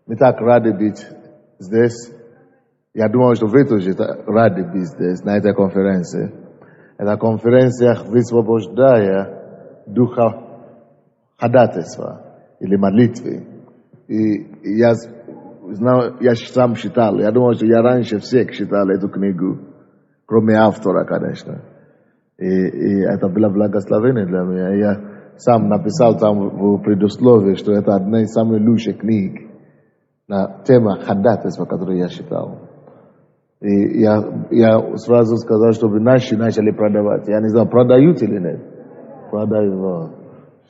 Мы так рады быть здесь. Я думаю, что вы тоже рады быть здесь, на этой конференции. Эта конференция высвобождая духа ходатайства или молитвы. И я знаю, я сам читал, я думаю, что я раньше всех читал эту книгу, кроме автора, конечно. И это было благословение для меня. Я сам написал там в предусловии, что это одна из самых лучших книг на тему ходатайства, которую я читал. И я сразу сказал, чтобы наши начали продавать. Я не знаю, продают или нет. Продают.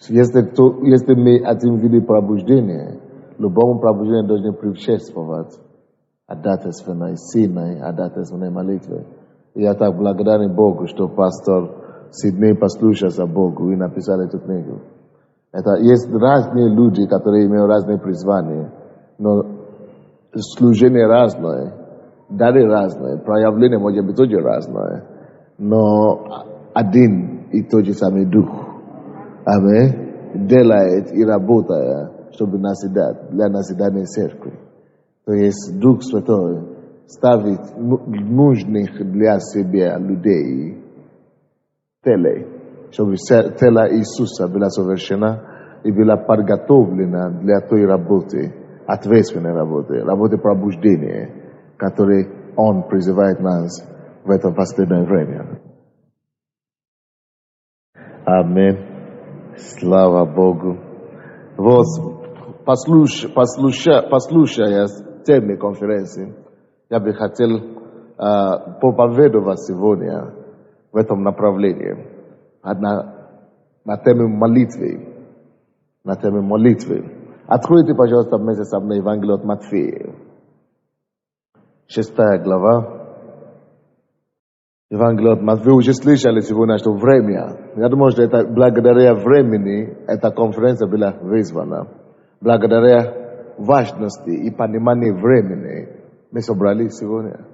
Если мы хотим видеть пробуждение, любому пробуждению должны предшествовать ходатайственной, сильной ходатайственной молитве. И я так благодарен Богу, что пастор Сидней послушался Богу и написал эту книгу. Есть разные люди, которые имеют разные призвания, но служение разное, дары разные, проявление может быть тоже разное, но один и тот же самый Дух. Аминь. Делает и работает, чтобы назидать, для назидания церкви. То есть Дух Святой ставит нужных для себя людей чтобы тело Иисуса была совершена и была подготовлена для той работы, ответственной работы пробуждения, которой Он призывает нас в это последнее время. Аминь. Слава Богу. Вот, послушая темы конференции, я бы хотел проповедовать сегодня в этом направлении, на теме молитвы. Откройте, пожалуйста, вместе со мной Евангелие от Матфея, 6 глава. Евангелие от Матфея. Вы уже слышали сегодня, что время. Я думаю, что это благодаря времени эта конференция была вызвана. Благодаря важности и пониманию времени мы собрались сегодня.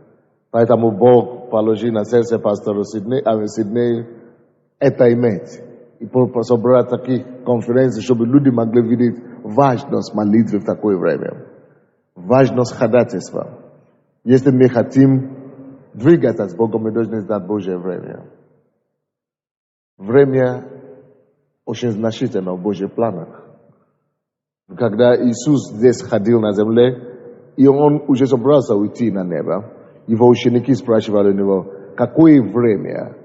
Поэтому Бог положил на сердце пастора Сиднея это иметь. И собрать такие конференции, чтобы люди могли видеть важность молитвы в такое время. Важность ходатайства. Если мы хотим двигаться с Богом, мы должны знать Божье время. Время очень значительно в Божьих планах. Когда Иисус здесь ходил на земле, и Он уже собрался уйти на небо, его ученики спрашивали у него, какое время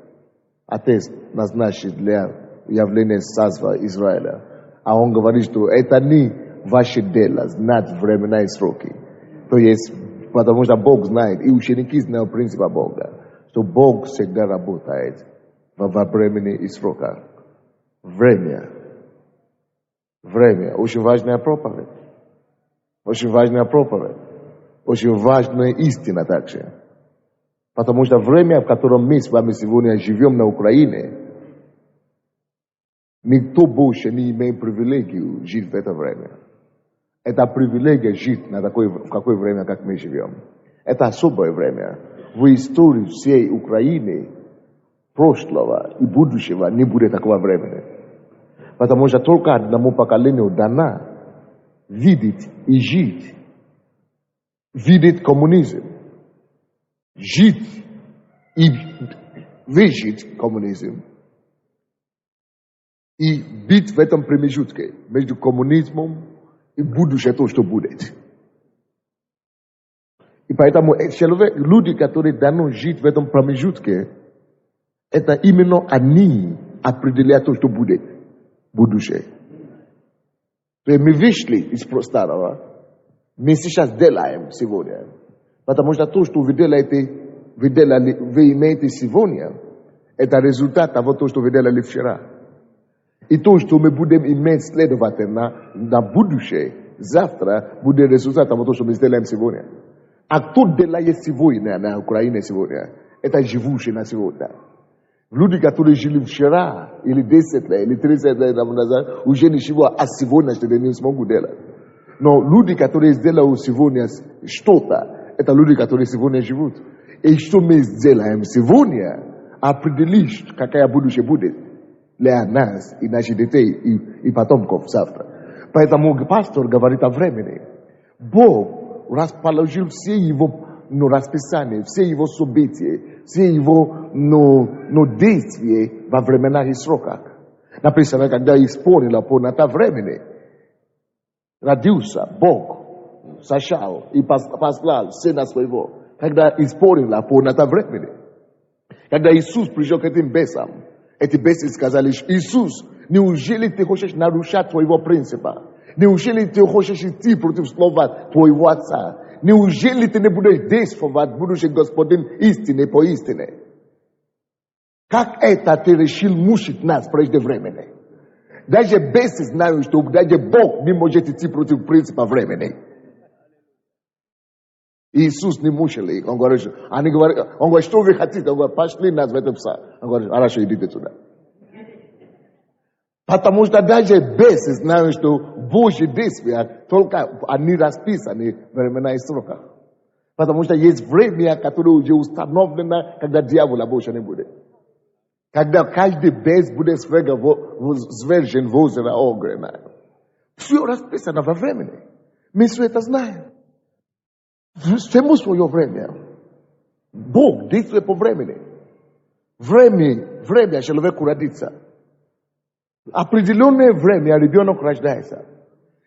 Отец назначит для явления Царства Израиля. А он говорит, что это не ваше дело, знать времена и сроки. То есть, потому что Бог знает, и ученики знают принципа Бога, что Бог всегда работает во времени и сроках. Время. Очень важная проповедь. Очень важная истина также. Потому что время, в котором мы с вами сегодня живем на Украине, никто больше не имеет привилегию жить в это время. Это привилегия жить в какое время, как мы живем. Это особое время. В истории всей Украины, прошлого и будущего не будет такого времени. Потому что только одному поколению дано видеть и жить. Видеть коммунизм. Жить и выжить коммунизм. И быть в этом промежутке между коммунизмом и будущее то, что будет. И поэтому люди, которые дано жить в этом промежутке, это именно они определяют то, что будет. Будущее. То есть мы вышли из старого, мы сейчас делаем сегодня. Потому что то, что вы имеете сегодня, это результат того, что вы делали вчера. И то, что мы будем иметь следовательно на будущее, завтра будет результат того, что мы сделаем сегодня. А кто делает сегодня на Украине сегодня, это живущие на сегодня. Люди, которые жили вчера, или 10 лет, или 30 лет назад, уже ничего, а сегодня что они не смогут делать. Но люди, которые сделают сегодня что-то, это люди, которые сегодня живут. И что мы сделаем сегодня, определить, какая будущее будет для нас и наших детей, и потомков завтра. Поэтому пастор говорит о времени. Бог расположил все его расписания, все его события, все его действия во временах и сроках. Написано, когда исполнила полнота времени, родился Бог, сошел и послал Сына Своего, когда исполнила полнота времени. Когда Иисус пришел к этим бесам, эти бесы сказали: Иисус, неужели ты хочешь нарушать твоего принципа? Неужели ты хочешь идти против слова твоего Отца? Неужели ты не будешь действовать, будучи Господин истины по истине? Как это ты решил мучить нас преждевременно? Даже бесы знают, что даже Бог не может идти против принципа времени. Иисус не мучил их. Он говорит, что вы хотите? Он говорит, пошли нас в это пса. Он говорит, хорошо, идите туда. Потому что даже бесы знают, что Божьи действия только они расписаны в времена и сроках. Потому что есть время, которое уже установлено, когда дьявола больше не будет. Когда каждый бес будет свержен в озеро огненное. Все расписано во времени. Мы все это знаем. Всему свое время. Бог действует по времени. Время человеку родится. Определенное время ребенок рождается.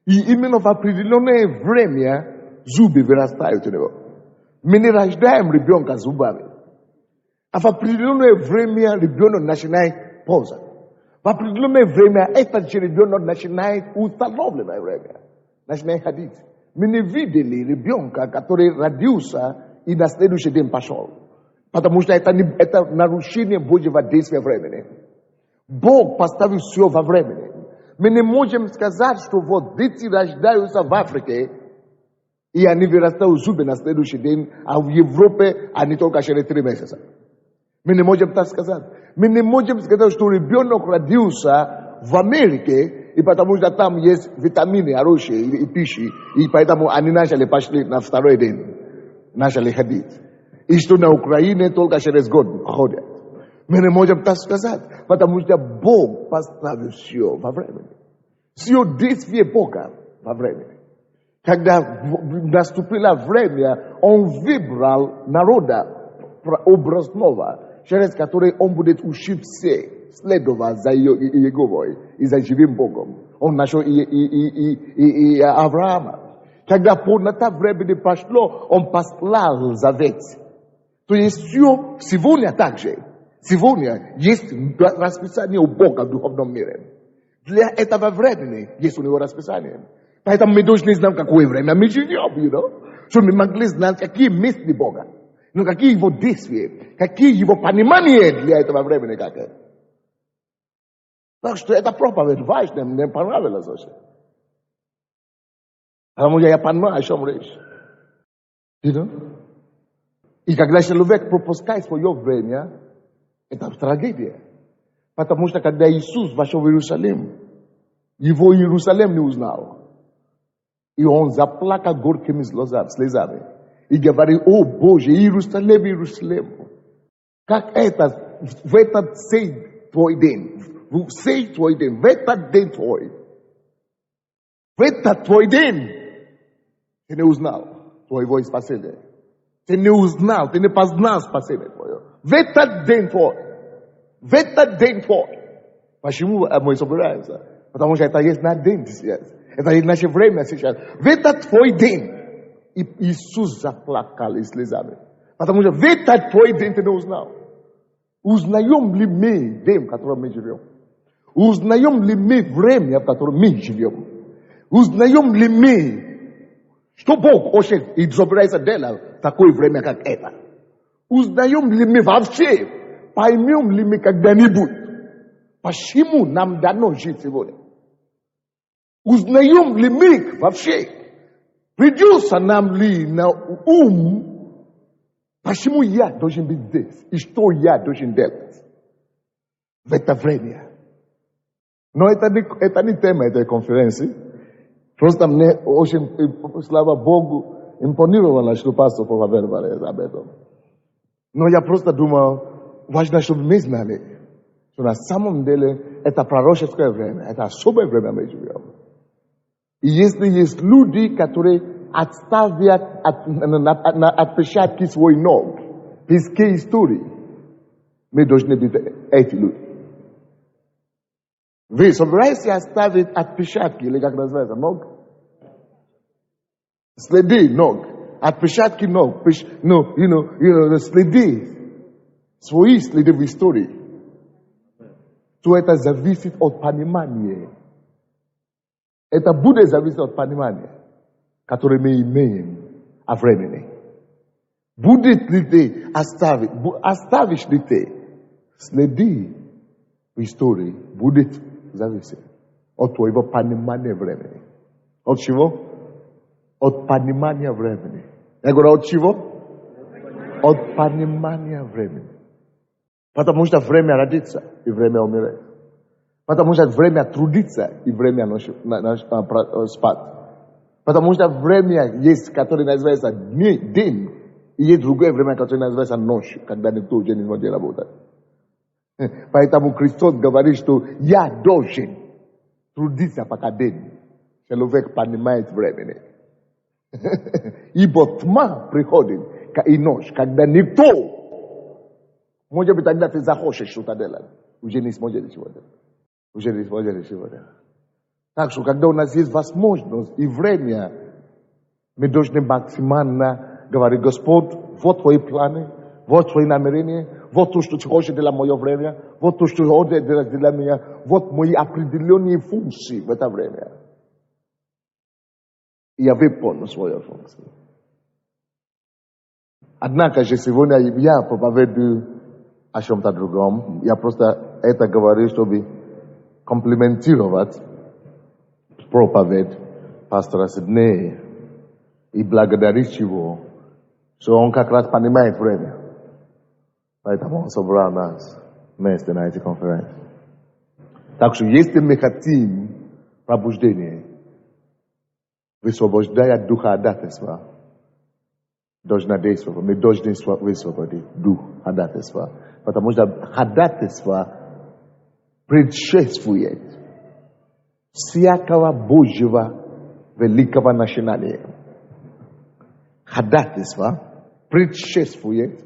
И именно в определенное время зубы вырастают у него. Мы не рождаем ребенка зубами. А в определенное время ребенок начинает ползать. В определенное время этот же ребенок начинает установленное время. Начинает ходить. Мы не видели ребенка, который родился и на следующий день пошел. Потому что это нарушение Божьего действия времени. Бог поставил все во времени. Мы не можем сказать, что вот дети рождаются в Африке, и они вырастают зубы на следующий день, а в Европе они только через 3 месяца. Мы не можем так сказать. Мы не можем сказать, что ребенок родился в Америке, и потому что там есть витамины хорошие и пищи, и поэтому они пошли на второй день, начали ходить. И что на Украине только через год ходят. Мы не можем так сказать, потому что Бог поставил все во времени. Все действие Бога во времени. Когда наступило время, Он выбрал народа образного, через который Он будет учить все следовать за Иеговой и за живым Богом. Он нашел и Авраама. Когда полнота времени пошло, Он послал завет. То есть все сегодня также. Сегодня есть расписание у Бога в духовном мире. Для этого времени есть у него расписание. Поэтому мы должны знать, какое время мы живем, чтобы мы могли знать, какие мысли Бога, какие его действия, какие его понимания для этого времени. Так что эта проповедь важная, мне понравилась очень. Потому что я понимаю, о чем речь. И когда человек пропускает свое время, это трагедия. Потому что когда Иисус вошел в Иерусалим, его Иерусалим не узнал. И он заплакал горькими слезами. И говорил: о Боже, Иерусалим, Иерусалим. Как это в этот твой день, в этот день твой, в этот твой день, ты не узнал твоего спасения. Ты не узнал, ты не познал спасение твое. В этот день твой. В этот день твой. Почему мы собираемся? Потому что это есть наш день сейчас. Это есть наше время сейчас. В этот твой день. И Иисус заплакал и слезами. Потому что в этот твой день ты не узнал. Узнаем ли мы день, в котором мы живем? Узнаем ли мы время, в котором мы живем? Узнаем ли мы, что Бог хочет и собирается делать в такое время, как это? Узнаем ли мы вообще, поймем ли мы когда-нибудь, почему нам дано жить сегодня? Узнаем ли мы вообще, придется нам ли на ум, почему я должен быть здесь и что я должен делать в это время? Но это не тема этой конференции. Просто мне очень, слава Богу, импонировало, что пастор проповедовал об этом. Но я просто думал, важно, чтобы мы знали, что на самом деле это пророческое время, это особое время мы живем. И если есть люди, которые отставят отпечатки свой ног, пески истории. Мы должны быть эти люди. Вы собираетесь оставить отпечатки, или как называется, ног? Следы ног, отпечатки ног, следы, свои следы в истории. То это зависит от понимания. Это будет зависеть от понимания, которое мы имеем о времени. Будет ли ты оставишь ли ты следы в истории, будет зависеть от твоего понимания времени. От чего? От понимания времени. Я говорю, от чего? От понимания времени. Потому что время родится и время умирает. Потому что время трудиться и время спать. Потому что время есть, которое называется день, и есть другое время, которое называется ночь, когда никто уже не может работать. Поэтому Христос говорит, что я должен трудиться пока день. Человек понимает времени. Ибо тьма приходит и ночь, когда никто, может быть, тогда ты захочешь что-то делать, уже не сможешь ничего делать. Уже не сможешь ничего делать. Так что, когда у нас есть возможность и время, мы должны максимально говорить: Господь, вот твои планы, вот твои намерения, вот то, что ты хочешь для мое время, вот то, что ты хочешь для меня, вот мои определенные функции в это время. И я выполню свою функцию. Однако же сегодня я проповедую о чем-то другом. Я просто это говорю, чтобы комплиментировать проповедь пастора Сиднея и благодарить его, что он как раз понимает время. Поэтому он собрал нас вместе на эти конференции. Так что если мы хотим пробуждения, высвобождая духа ходатайства, должна действовать. Мы должны высвободить дух ходатайства. Потому что ходатайство предшествует всякого Божьего великого начинания. Ходатайство предшествует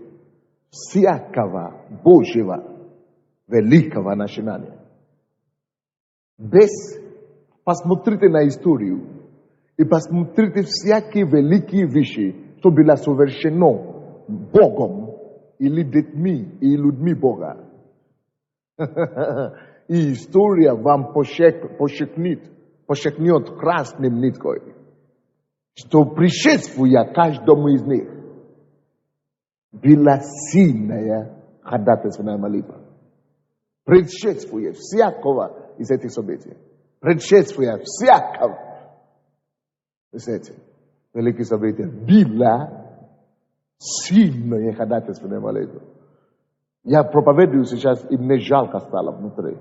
всякого Божьего великого начинания. Посмотрите на историю и посмотрите всякие великие вещи, что было совершено Богом или детьми и людьми Бога. И история вам пошекнет красным ниткой, что предшествуя каждому из них была сильная ходатайственная молитва. Предшествуя всякого из этих событий. Предшествуя всякого из этих великих событий была сильная ходатайственная молитва. Я проповедую сейчас, и мне жалко стало внутри.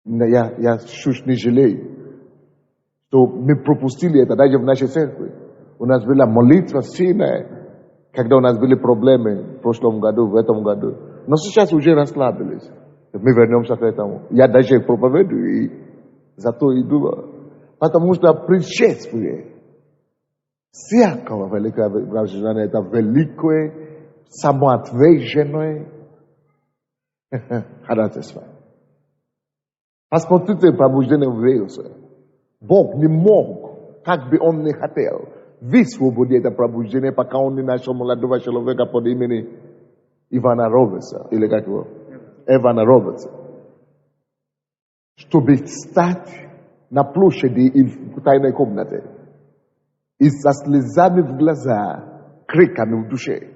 Я чуть не жалею, что мы пропустили это даже в нашей церкви. У нас была молитва сильная, когда у нас были проблемы в прошлом году, в этом году. Но сейчас уже расслабились. Мы вернемся к этому. Я даже проповедую, и зато иду. Потому что предшествует всякого великого пробуждения, это великое, самоотверженное ходатайство. Посмотрите пробуждение в Вейлсе. Бог не мог, как бы он не хотел, высвободить это пробуждение, пока он не нашел молодого человека под именем Ивана Робертса, или как его? Эвана Робертса. Чтобы стать на площади и в тайной комнате. И со слезами в глаза, криками в душе.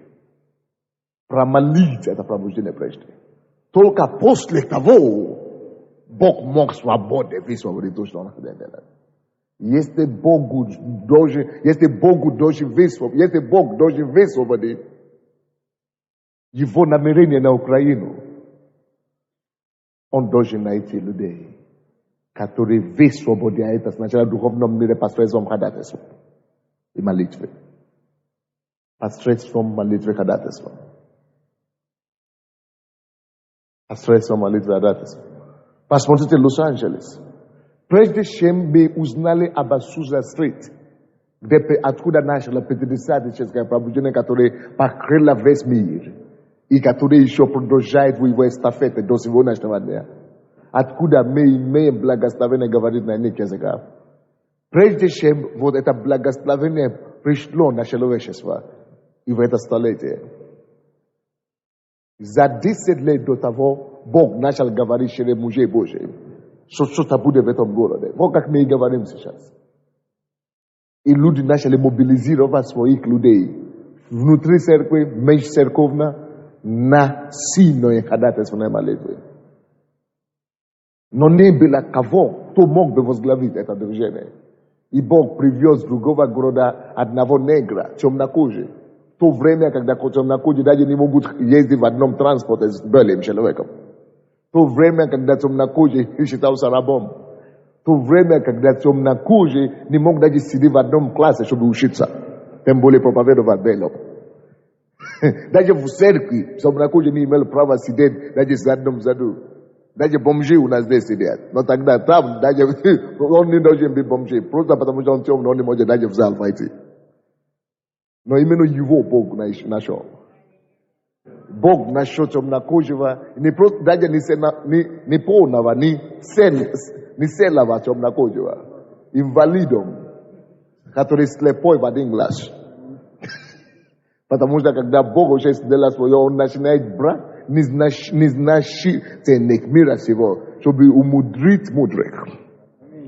Промолить это пробуждение прежде. Только после того Бог мог свободно высвободить то, что он хотел делать. Если Бог должен высвободить его намерение на Украину, он должен найти людей, которые высвободят это сначала в духовном мире посредством ходатайства и молитвы. Посредством молитвы ходатайства. Посредством молитвы ходатайства. Посмотрите Лос-Анджелес. Прежде чем мы узнали об Азуза-стрит, где откуда начало 50 человеческое пробуждение, которое покрыло весь мир, и которое еще продолжает его эстафеты до сегодняшнего дня. Откуда мы имеем благословение говорить на иных языках. Прежде чем вот это благословение пришло на человечество и в это столетие, за 10 лет до того Бог начал говорить через мужей Божьих, что что-то будет в этом городе. Вот как мы и говорим сейчас. И люди начали мобилизировать своих людей внутри церкви, межцерковно, на сильное ходатайство на молитвы. Но не было кого, кто мог бы возглавить это движение. И Бог привез другого города одного негра, темнокожий. В то время, когда темнокожие даже не могут ездить в одном транспорте с белым человеком. В то время, когда темнокожий считался рабом. В то время, когда темнокожий не мог даже сидеть в одном классе, чтобы учиться. Тем более проповедовать белым. Даже в церкви темнокожий не имел права сидеть даже в одном заду. Даже бомжи у нас здесь сидят. Но тогда там даже он не должен быть бомжи. Просто потому что он темный, он не может даже в зал войти. Но именно его Бог нашел. Бог нашел темнокожего, не просто даже не полного, не целого темнокожего, инвалидом, который слепой в один глаз. Потому что когда Бог уже сделал свое, он начинает брать незначительных мира всего, чтобы умудрить мудрых,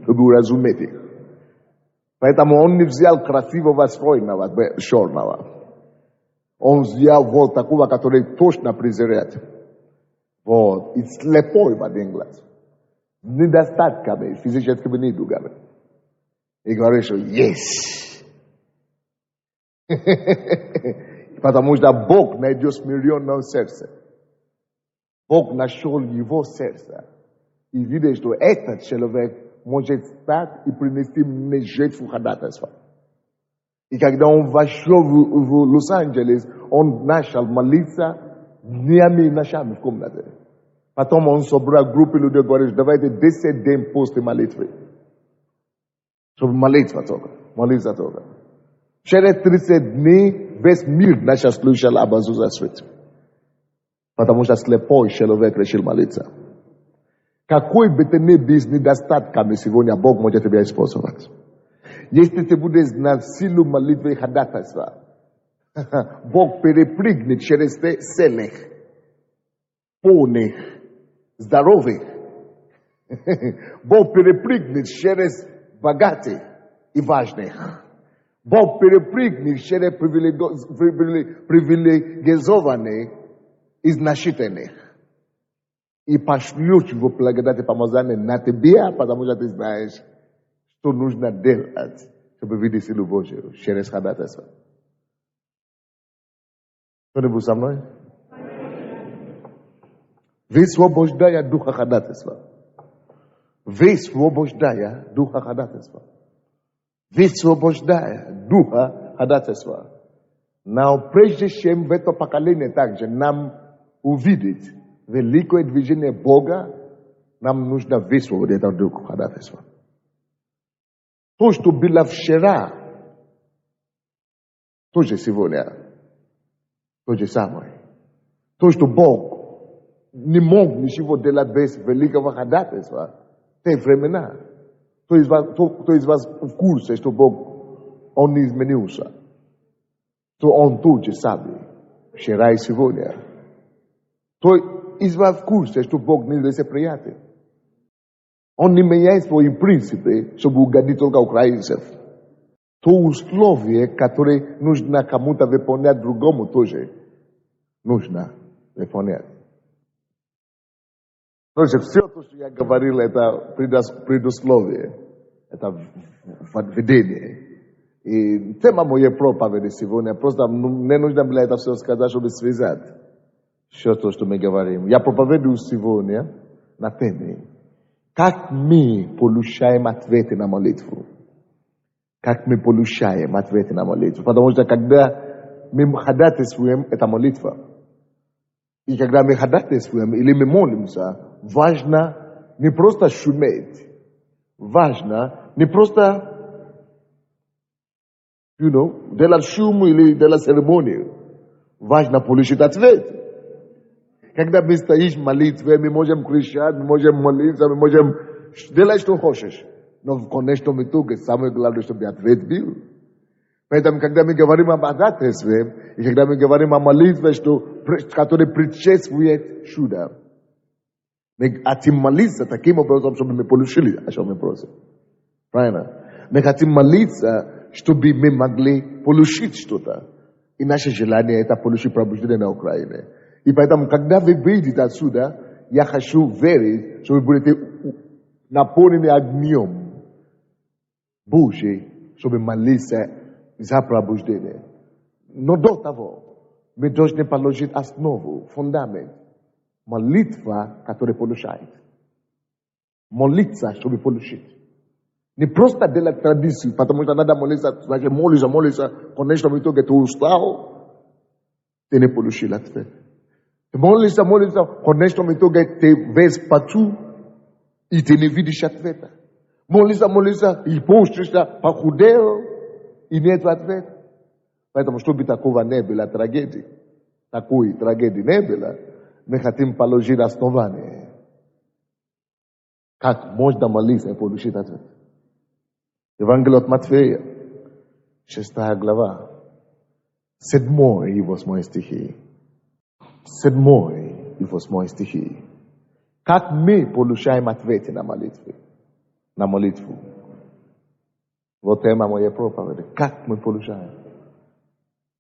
чтобы уразуметь их. Поэтому он не взял красивого стройного, черного. Он взял вот такого, который точно презирает. Вот. И слепой в один глаз. С недостатками, физическими недугами. И говорит, что есть. Потому что Бог найдет смиренное сердце. Бог нашел его сердце. И видит, что этот человек может стать и принести мне жертву ходатайства. И когда он вошел в Лос-Анджелес, он начал молиться днями и ночами в комнате. Потом он собрал группу людей и говорит, давайте 10 дней после молитвы. Чтобы молиться только. Через 30 дней весь мир начал слушать об Иисусе Христе. Потому что слепой человек решил молиться. Какой бы ты ни был с недостатками сегодня, Бог может тебя использовать. Если ты будешь знать силу молитвы и ходатайства, Бог перепрыгнет через сильных, полных, здоровых. Бог перепрыгнет через богатых и важных. Бог перепрыгнет через привилегированных и значительных. И пошлет его благодать и помазание на тебя, потому что ты знаешь, что нужно делать, чтобы видеть силу Божию через ходатайство. Кто-нибудь со мной? Высвобождая духа ходатайства. Высвобождая духа ходатайства. Высвобождая духа ходатайства. Но прежде чем в это поколение также нам увидеть великое движение Бога, нам нужно высвободить это дух ходатайства. То, что было вчера, то же сегодня, то же самое. То, что Бог не мог ничего делать без великого ходатайства в те времена. Кто из вас в курсе, что Бог, Он не изменился? То Он тот же самый, вчера и сегодня. Кто из вас в курсе, что Бог не лицеприятен? Он не меняет свои принципы, чтобы угодить только украинцев. То условие, которое нужно кому-то выполнять, другому тоже нужно выполнять. Короче, все то, что я говорил, это предусловие, это введение. И тема моей проповеди сегодня, просто не нужно было это все сказать, чтобы связать все то, что мы говорим. Я проповедую сегодня на теме, как мы получаем ответы на молитву. Как мы получаем ответы на молитву. Потому что когда мы ходатайствуем, это молитва. И когда мы ходатайствуем или мы молимся, важно не просто шуметь. Важно не просто делать шум или делать церемонию. Важно получить ответ. Когда мы стоишь в молитве, мы можем кричать, мы можем молиться, мы можем делать, что хочешь. Но в конечном итоге самое главное, чтобы ответ был. Поэтому, когда мы говорим об ходатайстве, и когда мы говорим о молитве, которая предшествует чудо, мы хотим молиться таким образом, чтобы мы получили, о чем мы просим. Правильно? Мы хотим молиться, чтобы мы могли получить что-то. И наше желание – это получить пробуждение на Украине. И поэтому, когда вы выйдете отсюда, я хочу верить, что вы будете наполнены огнем Божьим, чтобы молиться за пробуждение. Но до того, мы должны положить основу, фундамент. Молитва, которая получает. Молиться, чтобы получить. Не просто делать традицию, потому что надо молиться, значит молиться, конечно, в итоге ты устал, ты не получил ответ. Молиться, конечно, в итоге ты весь пату, и ты не видишь ответа. Молиться, и постишься, похудел, и нет ответа. Поэтому, чтобы такого не было трагедии, такой трагедии не было, мы хотим положить основание. Как можно молиться и получить ответ. Евангелие от Матфея, 6 глава, 7 и 8 стихи. 7 и 8 стихи. Как мы получаем ответы на молитву? На молитву. Вот тема моей проповеди. Как мы получаем?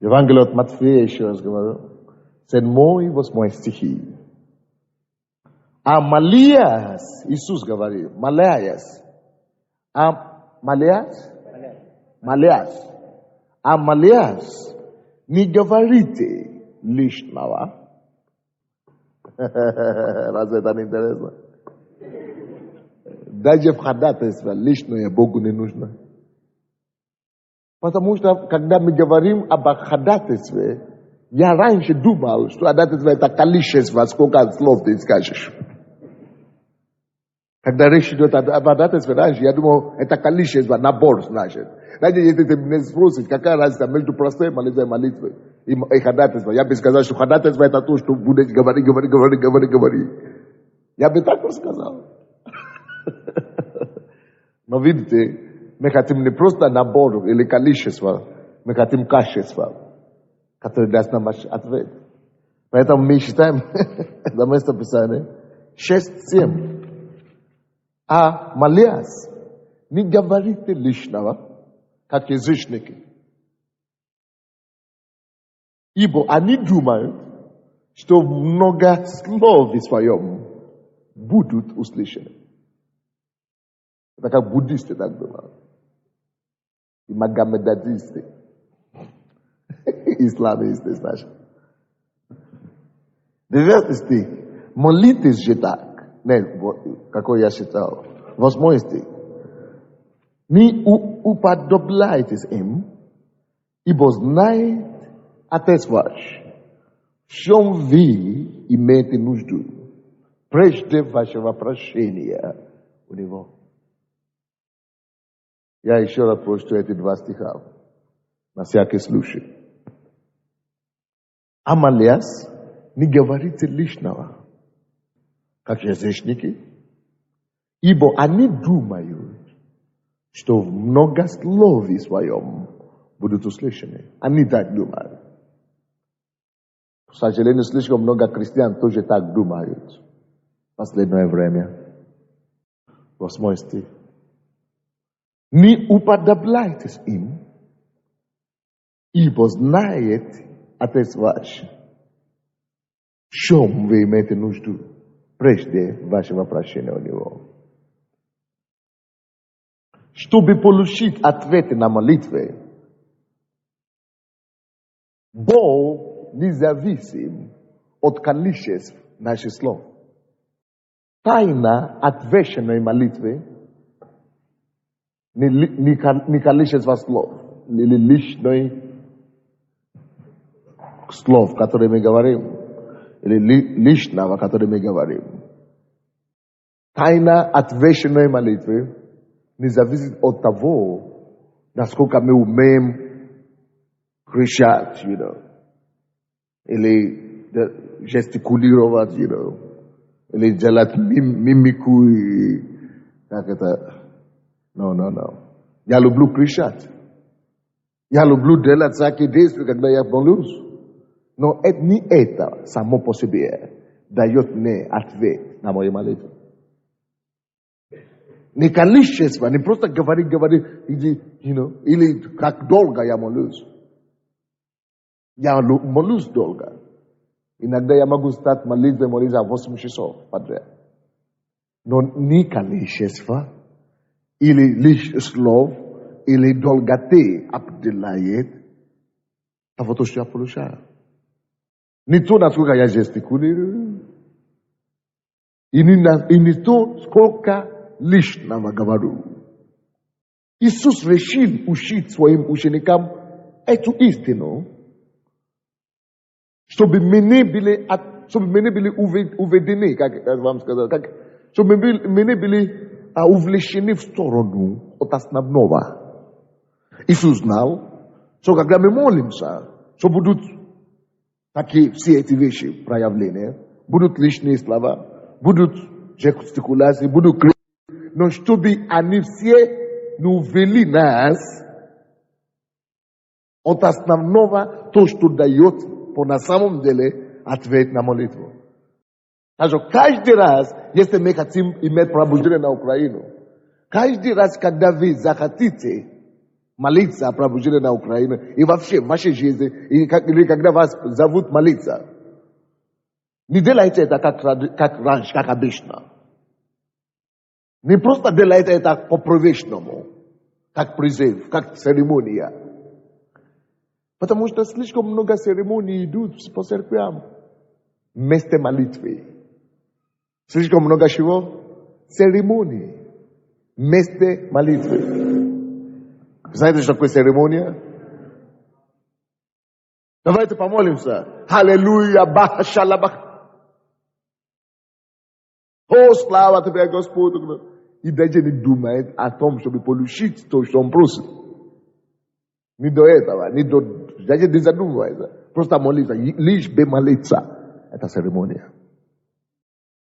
Евангелие от Матфея, еще раз говорю, 7 и 8 стихи. А Малияс, Иисус говорит, Малияс, не говорите лишнего. Разве это не интересно? Даже в ходатайстве лишнее Богу не нужно. Потому что, когда мы говорим об ходатайстве, я раньше думал, что ходатайство это количество, сколько слов ты скажешь. Когда речь идет об ходатайстве раньше, я думал, это количество, набор, значит. Знаете, если ты меня спросишь, какая разница между простой молитвой и молитвой и ходатайством, я бы сказал, что ходатайство это то, что будет говорить. Я бы так сказал. Но видите, мы хотим не просто набор или количество, мы хотим качество, которое даст нам ответ. Поэтому мы считаем, это место Писания, 6-7. А Малияс, не говорите лишнего, как язычники. Ибо они думают, что много слов в своем будут услышаны. Это как буддисты так думают. И магомедадисты. Исламисты, значит. 9 стих. Молитесь же так. Не, какой я считал. 8 стих. Не уподобляйтесь им, ибо знает Отец ваш, в чем вы имеете нужду, прежде вашего прощения у Него. Я еще раз прочту эти 2 стиха, на всякий случай. А Малияс, не говорите лишнего, как язычники, ибо они думают, что в многословии своем будут услышаны. Они так думают. К сожалению, слишком много христиан тоже так думают в последнее время. 8 стих. Не уподобляйтесь им, ибо знает Отец ваш, в чем вы имеете нужду, прежде вашего прощения у Него. Чтобы получить ответы на молитвы, Бог независим от количеств наших слов. Тайна отвеченной молитвы не количество слов, или личной слов, которые мы говорим, или личного, которые мы говорим. Тайна отвеченной молитвы не зависит от того, насколько мы умеем кричать, или жестикулировать, или делать мимику и как это. No. Я люблю кричать. Я люблю делать всякие действия, когда я молюсь. Но не это само по себе дает мне ответ на мою молитву. Не количество, не просто говори, или как долго я молюсь. Я молюсь долго. Иногда я могу стать молиться 8 часов подряд. Но не количество, или лишь слов, или долготы определяет того, что я получаю. Не то, насколько я жестикулирую, и не то, сколько лишнего говорю. Иисус решил учить своим ученикам эту истину, чтобы мы не были уведены, как я вам сказал, чтобы мы не были увлечены в сторону от основного. Иисус знал, что когда мы молимся, что будут такие все эти вещи, проявления, будут лишние слова, будут жестикуляции, будут крики, но чтобы они все не увели нас от основного, то, что дает на самом деле ответ на молитву. Так что каждый раз, если мы хотим иметь пробуждение на Украину, каждый раз, когда вы захотите молиться о пробуждении на Украину, и вообще в вашей жизни, или когда вас зовут молиться, не делайте это как раньше, как обычно. Не просто делайте это по-привычному, как призыв, как церемония. Потому что слишком много церемоний идут по церквям вместо молитвы. Слишком много чего? Церемоний вместо молитвы. Знаете, что такое церемония? Давайте помолимся. Аллилуйя, баха шалабах. О, слава тебе, Господь. И даже не думает о том, чтобы получить то, что он просит. Не до этого, даже не задумывается. Просто молиться, лишь бы молиться. Это церемония.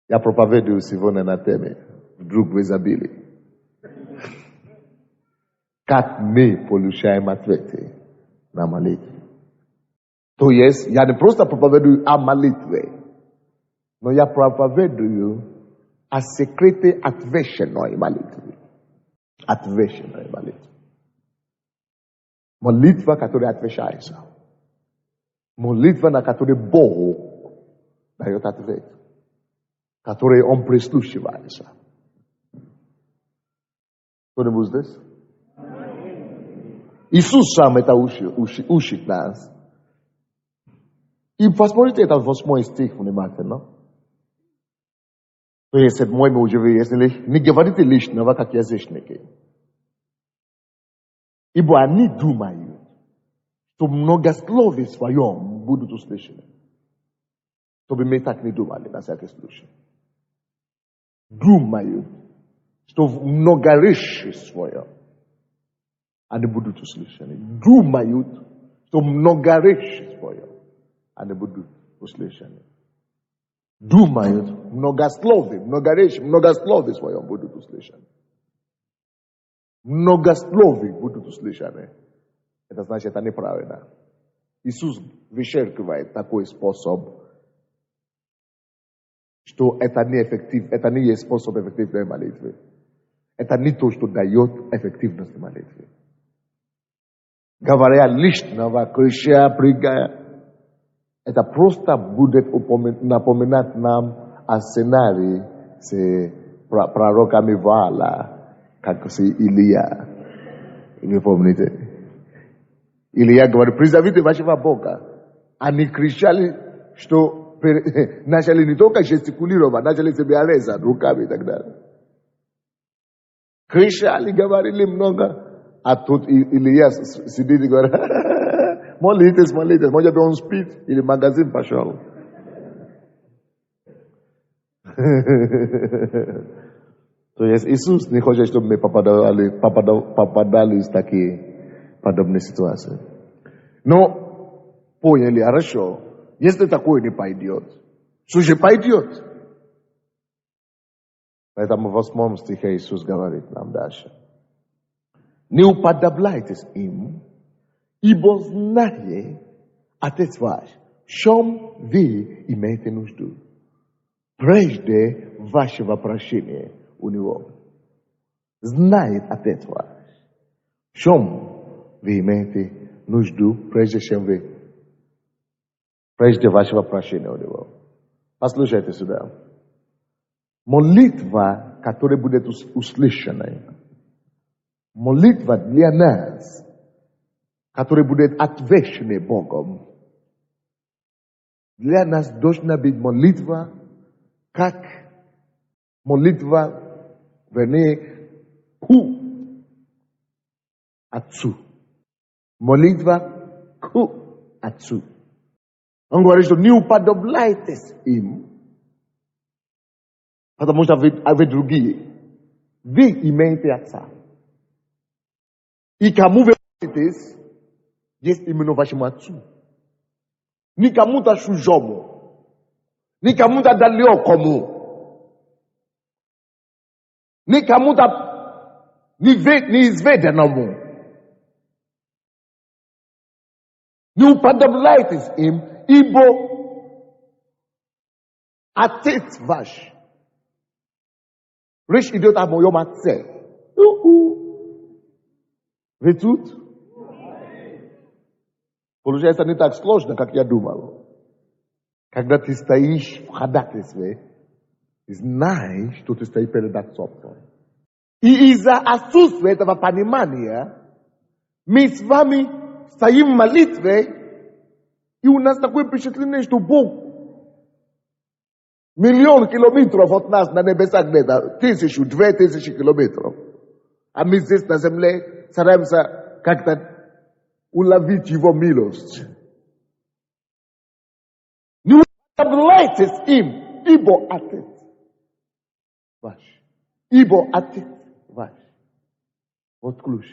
Я проповедую сегодня на теме вдруг в изобилии. Как мы получаем ответы на молитву. То есть, я не просто проповедую о молитве, но я проповедую о секрете отвеченной молитвы. Отвеченной молитвы. Молитва, которая отвечается. Молитва, на которой Бог дает ответ. Которой Он прислушивается. Кто-нибудь здесь? Иисус сам это учит нас. И посмотрите, это 8 стих внимательно. То есть, 7 мы уже выяснили. Не говорите лишнего, как язычники. Ибо они думают, что многословие своем будут услышаны. Чтобы мы так не думали, на всякий случай. Думают, что в многоречии своем они будут услышаны. Думают, что многоречие своем они будут услышаны. Думают, многословие своем будут услышаны. Многословие будут услышаны. Это значит, это неправильно. Иисус вычеркивает такой способ, что это не есть способ эффективной молитвы. Это не то, что дает эффективность молитвы. Говоря лишнего, крича, прыгая, это просто будет напоминать нам о сценарии с пророками Ваала, как с Илия. Вы помните? Илья говорит, призовите вашего Бога. Они кричали, что начали не только жестикулировать, начали себя резать руками и так далее. Кричали, говорили много. А тут Илья сидит и говорит, молитесь, может быть он спит, или в магазин пошел. То есть Иисус не хочет, чтобы мы попадали в такие подобные ситуации. Но поняли, хорошо. Если такое не пойдет, что же пойдет? Поэтому в 8 стихе Иисус говорит нам дальше. Не уподобляйтесь им, ибо знает Отец ваш, в чем вы имеете нужду, прежде вашего прощения у Него. Знает Отец ваш, в чем вы имеете нужду, прежде вашего прощения у Него. Послушайте сюда. Молитва, которая будет услышана, молитва для нас, которая будет отвечена Богом, для нас должна быть молитва, как молитва, вернее, к Отцу. Молитва к Отцу. Он говорит, что не уподобляйтесь им, потому что вы другие. Вы имеете Отца. И кому вы молитесь, есть именно вашему Отцу. Ни кому-то чужому, ни кому-то далекому, ни кому-то неизведанному. Не уподобляйтесь им, ибо Отец ваш. Речь идет о моем Отце. Вы тут? Получается не так сложно, как я думал. Когда ты стоишь в ходатайстве, знаешь, что ты стоишь перед Отцом. И из-за отсутствия этого понимания мы с вами стоим в молитве, и у нас такое впечатление, что Бог 1,000,000 километров от нас на небесах где-то, 1000, 2000 километров. А мы здесь на земле стараемся как-то уловить Его милость. Не уподобляйтесь им, ибо Отец ваш. Ибо Отец ваш. Вот ключ.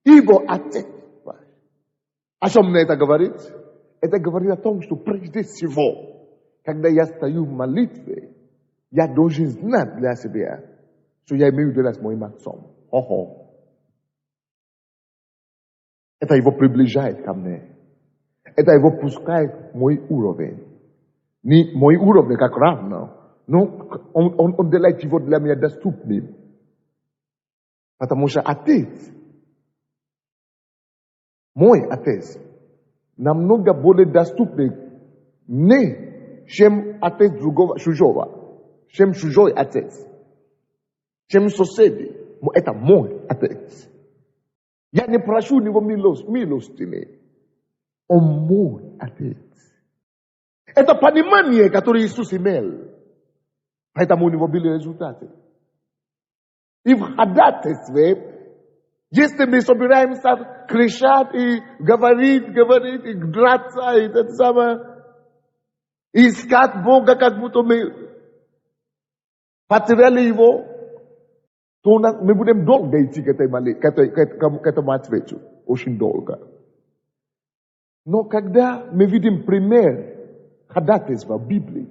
Ибо Отец ваш. О чем мне это говорит? Это говорит о том, что прежде всего, когда я стою в молитве, я должен знать для себя, что я имею дело с моим Отцом. Ого. Это его приближает ко мне. Это его пускает в мой уровень. Не мой уровень как равно, но он делает его для меня доступным. Потому что Отец, мой Отец, намного более доступный мне, чем Отец другого, чужого, чем чужой Отец, чем соседи. Это мой Отец. Я не прошу у него милостыни. Он мой Отец. Это понимание, которое Иисус имел. Поэтому у него были результаты. И в ходатайстве, если мы собираемся кричать и говорить, и драться, и это самое, искать Бога, как будто мы потеряли его, то мы будем долго идти к этому ответу. Очень долго. Но когда мы видим пример ходатайства в Библии,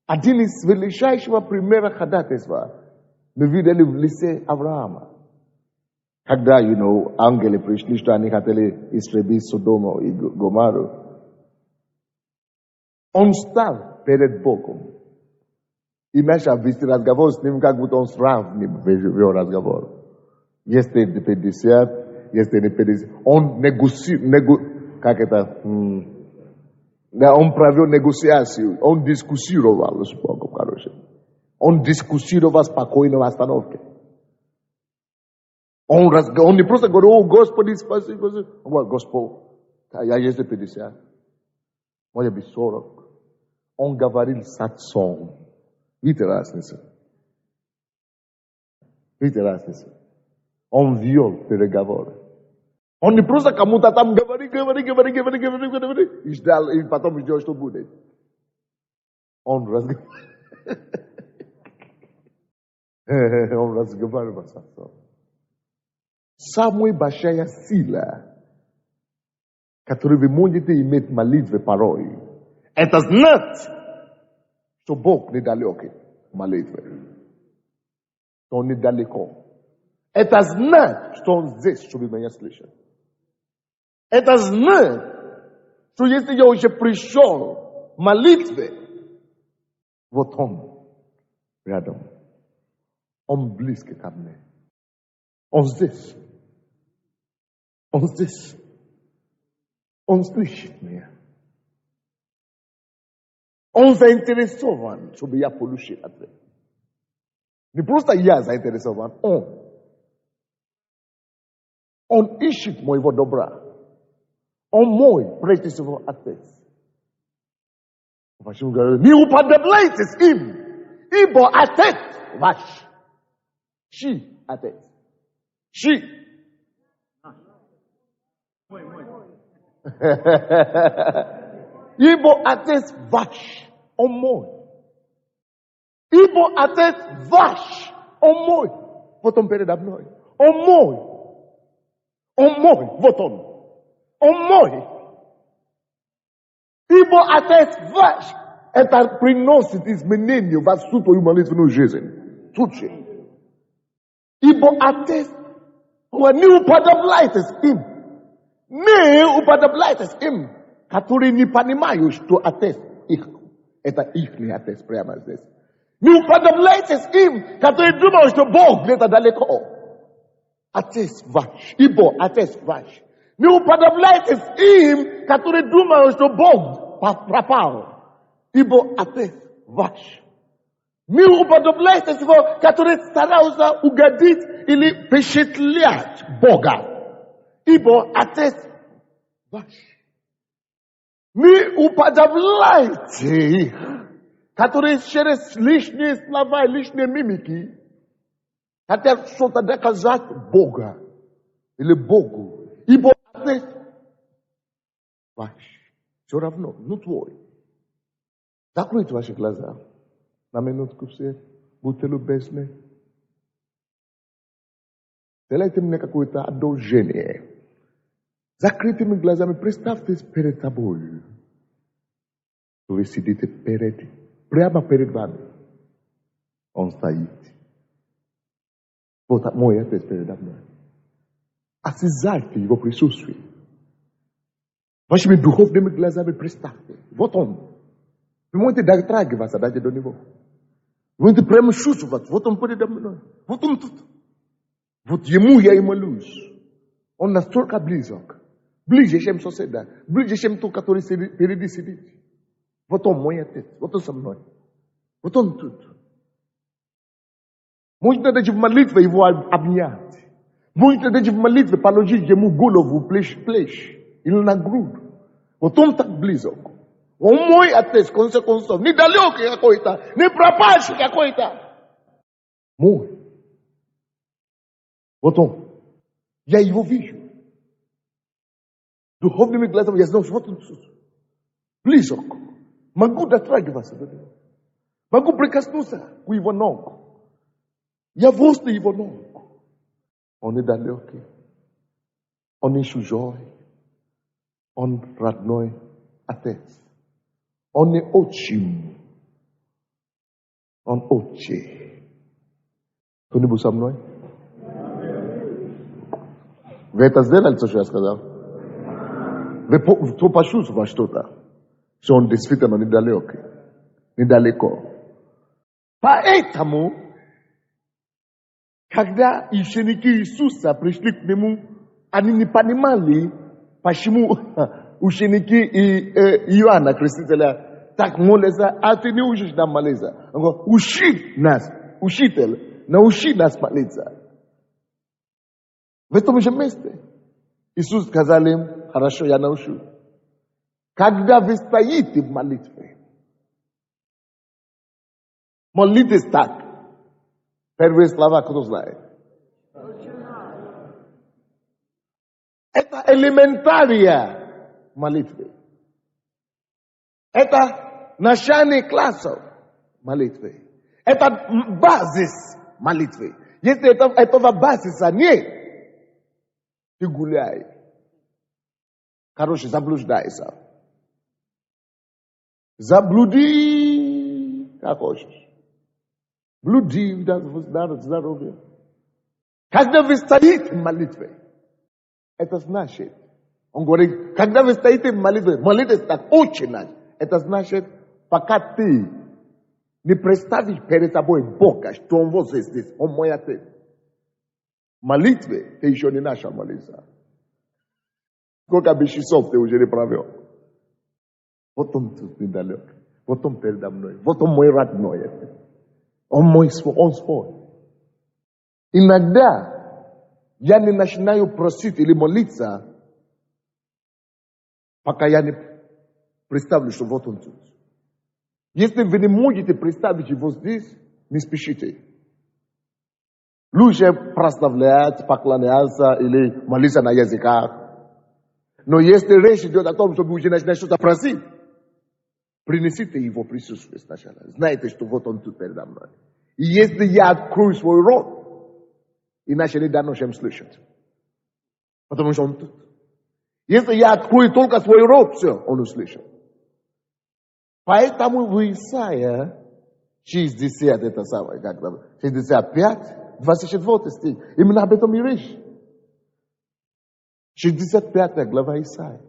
один из величайшего примера ходатайства мы видели в лице Авраама. Когда, ангелы пришли, что они хотели истребить Содому и Гоморру, он стал перед Богом. И начал вести разговор с ним, как будто он сравнил вел разговор. Если не 50, если не 50. Он он провел негociацию, он дискуссировал с Богом, короче. Он дискуссировал спокойно в остановке. Он не просто говорил, о, Господи, спаси, Господи. Он говорит, Господь, если 50, может быть 40. Он говорил с Отцом. Видите разницу? Видите разницу? Он вел переговоры. Он не просто кому-то там говори, и ждал, и потом ждет, что будет. Он разговаривал с Отцом. Самая большая сила, который вы можете иметь молитвы порой. Это знать, что Бог недалекий молитвы. Что Он недалеко. Это знать, что Он здесь, чтобы меня слышать. Это знать, что если я уже пришел в молитве, вот Он рядом. Он близкий ко мне. Он здесь. Он здесь. Он слышит меня. Он заинтересован, чтобы я получил ответ. Не просто я заинтересован, Он. Он ищет моего добра. Он мой прежде всего отец. Почему говорю, не уподобляйтесь им, ибо отец ваш. Чьи отец? Чьи? Ибо отец ваш, он мой. Ибо отец ваш, он мой. Вот он передо мной. Он мой. Он мой. Вот он. Он мой. Ибо отец ваш. Это приносит изменения во всю твою молитвенную жизнь. Случай. Ибо отец, не уподобляйтесь им. Не уподобляйтесь им, которые не понимают, что отец их. Это их отец прямо здесь. Не уподобляйтесь им, которые думают, что Бог где-то далеко. Отец ваш, ибо отец ваш. Не уподобляйтесь им, которые думают, что Бог пропал. Ибо отец ваш. Не уподобляйтесь его, которые стараются угодить или впечатлять Бога. Ибо отец ваш. Не уподобляйте их, которые через лишние слова и лишние мимики хотят что-то доказать Бога или Богу. Ибо отец ваш. Все равно, твой. Закройте ваши глаза. На минутку все. Будьте любезны. Сделайте мне какое-то одолжение. Закрытыми глазами представьтесь перед собой. Вы сидите прямо перед вами. Он стоит. Вот мой отец передо мной. Осязайте его присутствие. Вашими духовными глазами представьте. Вот он. Вы можете дотрагиваться даже до него. Вы можете прямо чувствовать. Вот он передо мной. Вот он тут. Вот ему я и молюсь. Он настолько близок. Ближе, чем соседа. Ближе, чем тот, который впереди сидит. Вот он мой отец. Вот он со мной. Вот он тут. Можете даже в молитве его обнять. Можете даже в молитве положить ему голову плечь. Или на грудь. Вот он так близок. Он мой отец, в конце концов. Не далекий какой-то. Не пропащий какой-то. Мой. Вот он. Я его вижу. Духовными глазами я знаю, что вот он близок. Могу дотрагиваться до него. Могу прикоснуться к его ногу. Я возле его ног. Он недалекий. Он не чужой. Он родной отец. Он не отчим. Он отче. Кто-нибудь со мной? Вы это сделали, что я сказал? Вы почувствовали что-то? Что он действительно недалекий. Недалеко. Поэтому, когда ученики Иисуса пришли к нему, они не понимали, почему ученики Иоанна Крестителя так молятся, а ты не учишь нам молиться. Он говорит, учи нас, учитель, научи нас молиться. В этом же месте Иисус сказал им, хорошо, я научу. Когда вы стоите в молитве, молитесь так. Первые слова, кто знает? Это элементария молитвы. Это начальный класс молитвы. Это базис молитвы. Если этого базиса нет, ты гуляй. Короче, заблуждайся. Заблуди, как хочешь. Блуди, здоровье. Когда вы стоите в молитве, это значит, он говорит, когда вы стоите в молитве, молитесь так очень надо. Это значит, пока ты не представишь перед собой Бога, что Он вот здесь, Он мой Отец. В молитве ты еще не начал молиться. Сколько бы часов ты уже не провел. Вот Он тут недалек. Вот Он передо мной. Вот Он мой родной. Он мой свой. Он свой. Иногда я не начинаю просить или молиться, пока я не представлю, что вот Он тут. Если вы не можете представить Его здесь, не спешите. Лучше прославлять, поклоняться или молиться на языках. Но если речь идет о том, чтобы уже начинать что-то просить, принесите Его присутствие сначала. Знаете, что вот Он тут передо мной. И если я открою свой рот, иначе не дано чем слышать. Потому что Он тут. Если я открою только свой рот, все, Он услышит. Поэтому в Исаия 60, это самое, как там, 65, 24 стих, именно об этом и речь. 65 глава Исаия.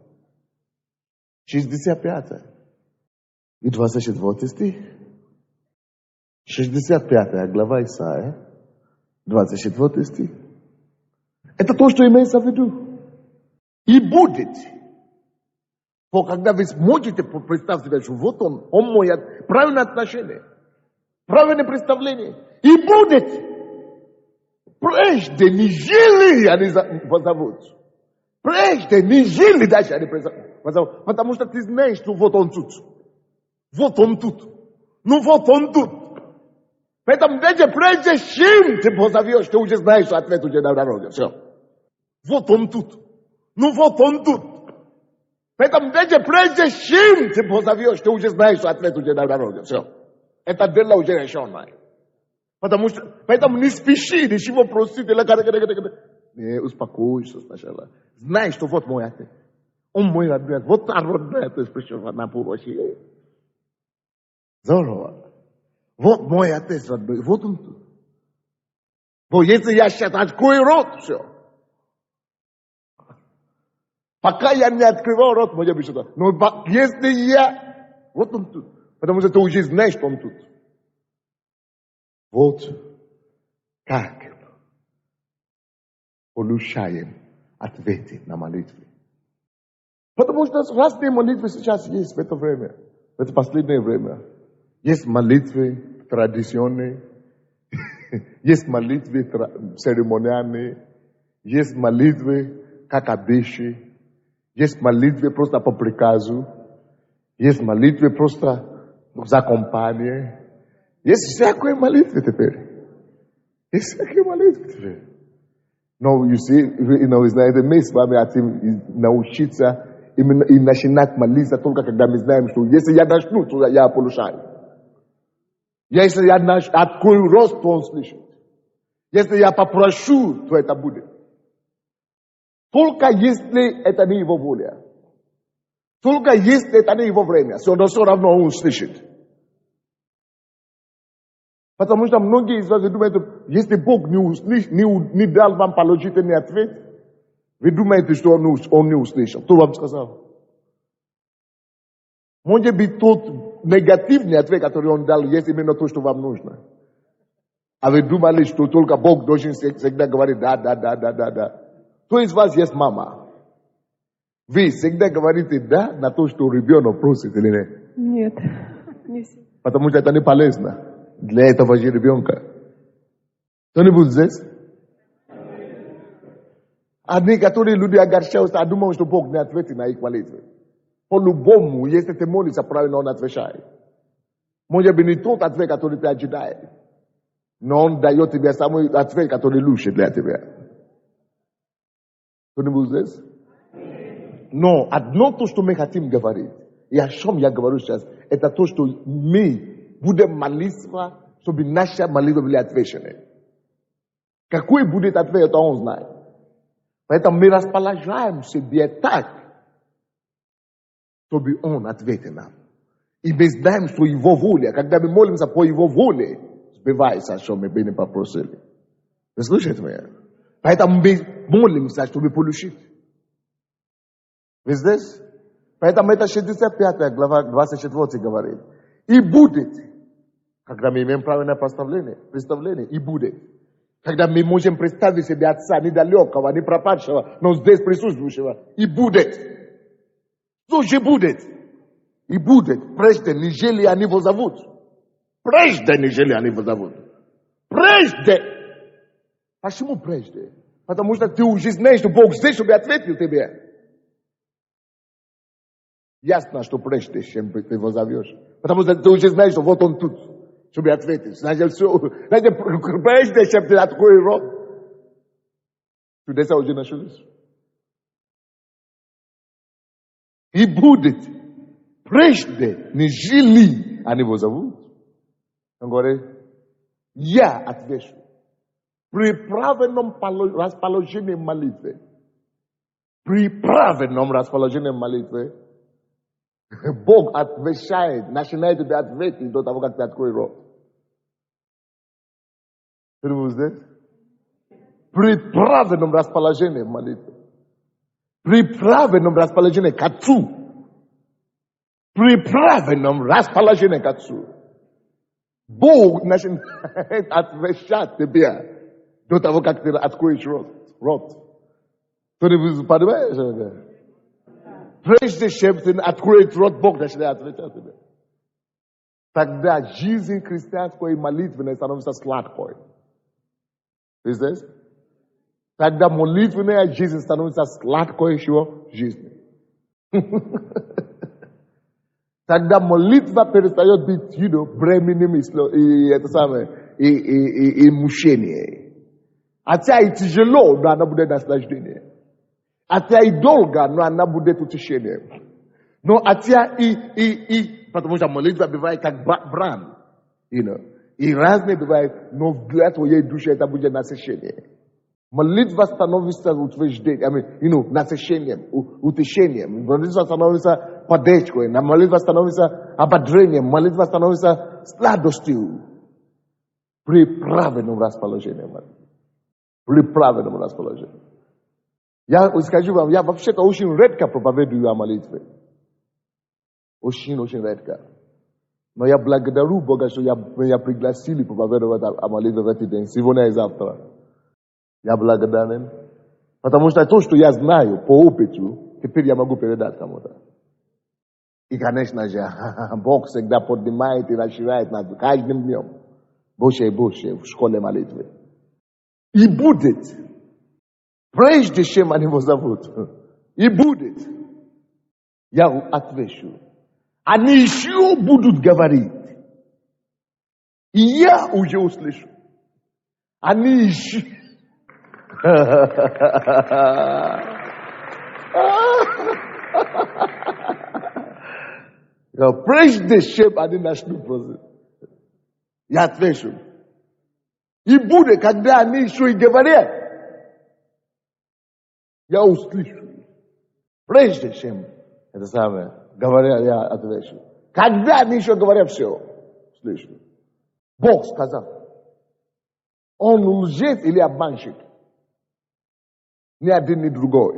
65 и 24 стих. 65 глава Исаия, 24 стих. Это то, что имеется в виду. И будет. Но когда вы сможете представить себе, что вот Он мой, правильное отношение, правильное представление. И будет. Прежде не жили, они позовут. Прежде не жили, дальше они позовут. Потому что ты знаешь, что вот Он тут. Вот Он тут. Ну вот Он тут. Поэтому даже прежде чем ты позовешь, ты уже знаешь, что ответ уже на дороге. Все. Вот Он тут. Ну вот Он тут. Поэтому даже прежде чем ты позовешь, ты уже знаешь, что ответ уже на дороге. Все. Это дело уже решенное. Поэтому не спеши, ничего просить. Не, успокойся сначала. Знай, что вот мой отец. Он мой родной. Вот та родная отец пришел на помощь. Здорово. Вот мой отец родной. Вот он тут. Но если я сейчас открою рот, все. Пока я не открывал рот, может быть что-то. Но если я... Вот Он тут. Потому что ты уже знаешь, что Он тут. Вот как получаем ответы на молитвы. Потому что разные молитвы сейчас есть в это время. В это последнее время. Есть молитвы традиционные. Есть молитвы церемониальные. Есть молитвы как обычаи. Есть молитвы просто по приказу. Есть молитвы просто за компанию. Есть всякие молитвы теперь. Есть всякие молитвы теперь. Но, you see, знаете, мы с вами хотим научиться и начинать молиться только когда мы знаем, что если я начну, то я получаю. Если я открою рот, то Он слышит. Если я попрошу, то это будет. Только если это не Его воля. Только если это не Его время. Все равно Он услышит. Потому что многие из вас думают, если Бог не дал вам положительный ответ, вы думаете, что Он не услышал. Кто вам сказал? Может быть, тот негативный ответ, который Он дал, есть именно то, что вам нужно. А вы думали, что только Бог должен всегда говорить да. Кто из вас есть мама? Вы всегда говорите да на то, что ребенок просит или нет? Нет, не все. Потому что это не полезно для этого же ребенка. Кто-нибудь здесь? А некоторые люди огорчаются, думают, что Бог не ответит на их молитвы. По-любому, если ты молишься правильно, Он отвечает. Может быть, не тот ответ, который ты ожидаешь. Но Он дает тебе самый ответ, который лучше для тебя. Кто-нибудь здесь? Но одно то, что мы хотим говорить, и о чем я говорю сейчас, это то, что мы будем молиться, чтобы наши молитвы были отвечены. Какой будет ответ, это Он знает. Поэтому мы располагаем себе так, чтобы Он ответил нам. И мы знаем, что Его воля, когда мы молимся по Его воле, сбивается, что мы бы не попросили. Вы слышите меня? Поэтому мы молимся, чтобы получить. Вы здесь? Поэтому это 65 глава, 24 говорит. И будет, когда мы имеем правильное представление, и будет. Когда мы можем представить себе Отца недалекого, не пропадшего, но здесь присутствующего, и будет. Что же будет? И будет, прежде, нежели они его зовут. Прежде, нежели они его зовут. Прежде. Почему прежде? Потому что ты уже знаешь, что Бог здесь, чтобы ответил тебе. Ясно, что прежде, чем ты его зовешь. Потому что ты уже знаешь, что вот он тут, чтобы ответить. Значит, все, значит, прежде, чем ты откроешь рот, чудеса уже начались. И будет, прежде, нежели они его зовут. Он говорит, я отвечу. При правильном расположении молитвы. При правильном расположении молитвы Бог отвечает, начинает тебе ответить до того, как ты откроешь рот. Вы здесь? При правильном расположении молитвы. При правильном расположении к Отцу. При правильном расположении к Отцу. Бог начинает отвечать тебе до того, как ты откроешь рот. Ты понимаешь? Прежде чем ты откроешь рот, Бог начинает отвечать тебе. Тогда жизнь христианской молитвенной становится сладкой. Вы здесь? Тогда молитвенная жизнь становится сладкой еще жизнью. Тогда молитва перестает быть, бременем и мучением. Хотя и тяжело, но она будет наслаждение. Хотя и долго, но она будет утешение. Но хотя потому что молитва бывает как бран. И разные бывают, но для твоей души это будет насыщение. Молитва становится утверждением, насыщением, утешением. Молитва становится поддержкой, молитва становится ободрением, молитва становится сладостью. При правильном расположении молитвы. При правильном расположении. Я скажу вам, я вообще-то очень редко проповедую о молитве. Очень редко. Но я благодарю Бога, что меня пригласили проповедовать о молитве в этот день. Сегодня и завтра. Я благодарен. Потому что то, что я знаю по опыту, теперь я могу передать кому-то. И, конечно же, Бог всегда поднимает и расширяет над каждым днем. Больше и больше в школе молитвы. И будет, прежде чем они его зовут, и будет, я отвечу. Они еще будут говорить. И я уже услышу. Они еще... Прежде чем они начнут просить, я отвечу. И будет, когда они еще и говорят, я услышу. Прежде чем это самое, говоря, я отвечу. Когда они еще говорят, все, слышу. Бог сказал, он лжец или обманщик? Ни один, ни другой.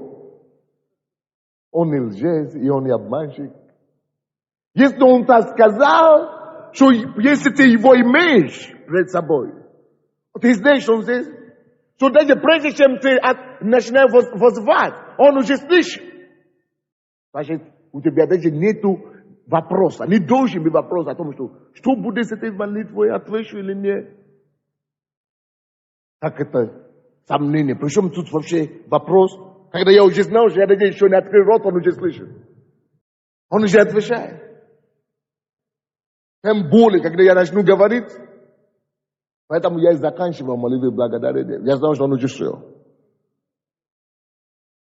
Он не лжец, и он не обманщик. Если он так сказал, что если ты его имеешь пред собой, ты знаешь, что он здесь? Что даже прежде чем ты начинаешь возвать, он уже слышит. Значит, у тебя даже нету вопроса, не должен быть вопрос о том, что будет с этой молитвой, отвечу или нет. Как это сомнение? Причем тут вообще вопрос? Когда я уже знал, что я даже еще не открыл рот, он уже слышит. Он уже отвечает. Тем более, когда я начну говорить, поэтому я и заканчивал молитву благодарения. Я знал, что он уже все.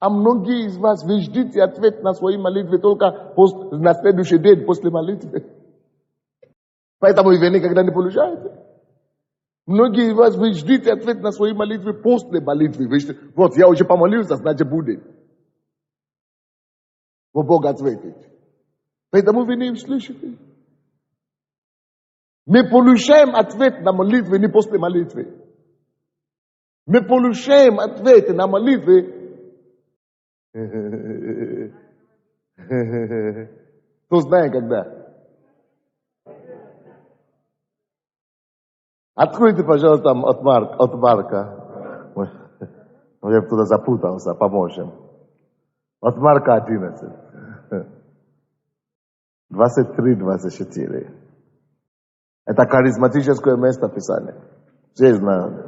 А многие из вас, вы ждите ответ на свои молитвы только на следующий день после молитвы. Поэтому вы никогда не получаете. Многие из вас, вы ждите ответ на свои молитвы после молитвы. Вот, я уже помолился, значит будет. Вот Бог ответит. Поэтому вы не услышите. Мы получаем ответ на молитвы не после молитвы. Мы получаем ответы на молитвы. Кто знает когда? Откройте, пожалуйста, там от Марка. Ой, я туда запутался, поможем. От Марка 11. 23-24. Это харизматическое место Писания. Все знают.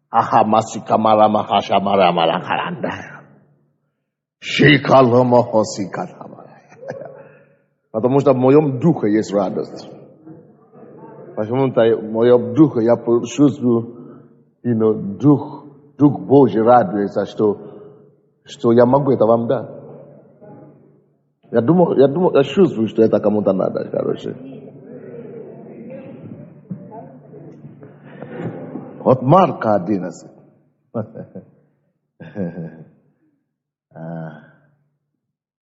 Ахамаси камара махаша мара мара каранда. Шикалама хоси катама. Потому что в моем духе есть радость. Почему-то в моем духе я чувствую, Дух Божий радуется, что я могу это вам дать. Я чувствую, что это кому-то надо, короче. От Марка 11.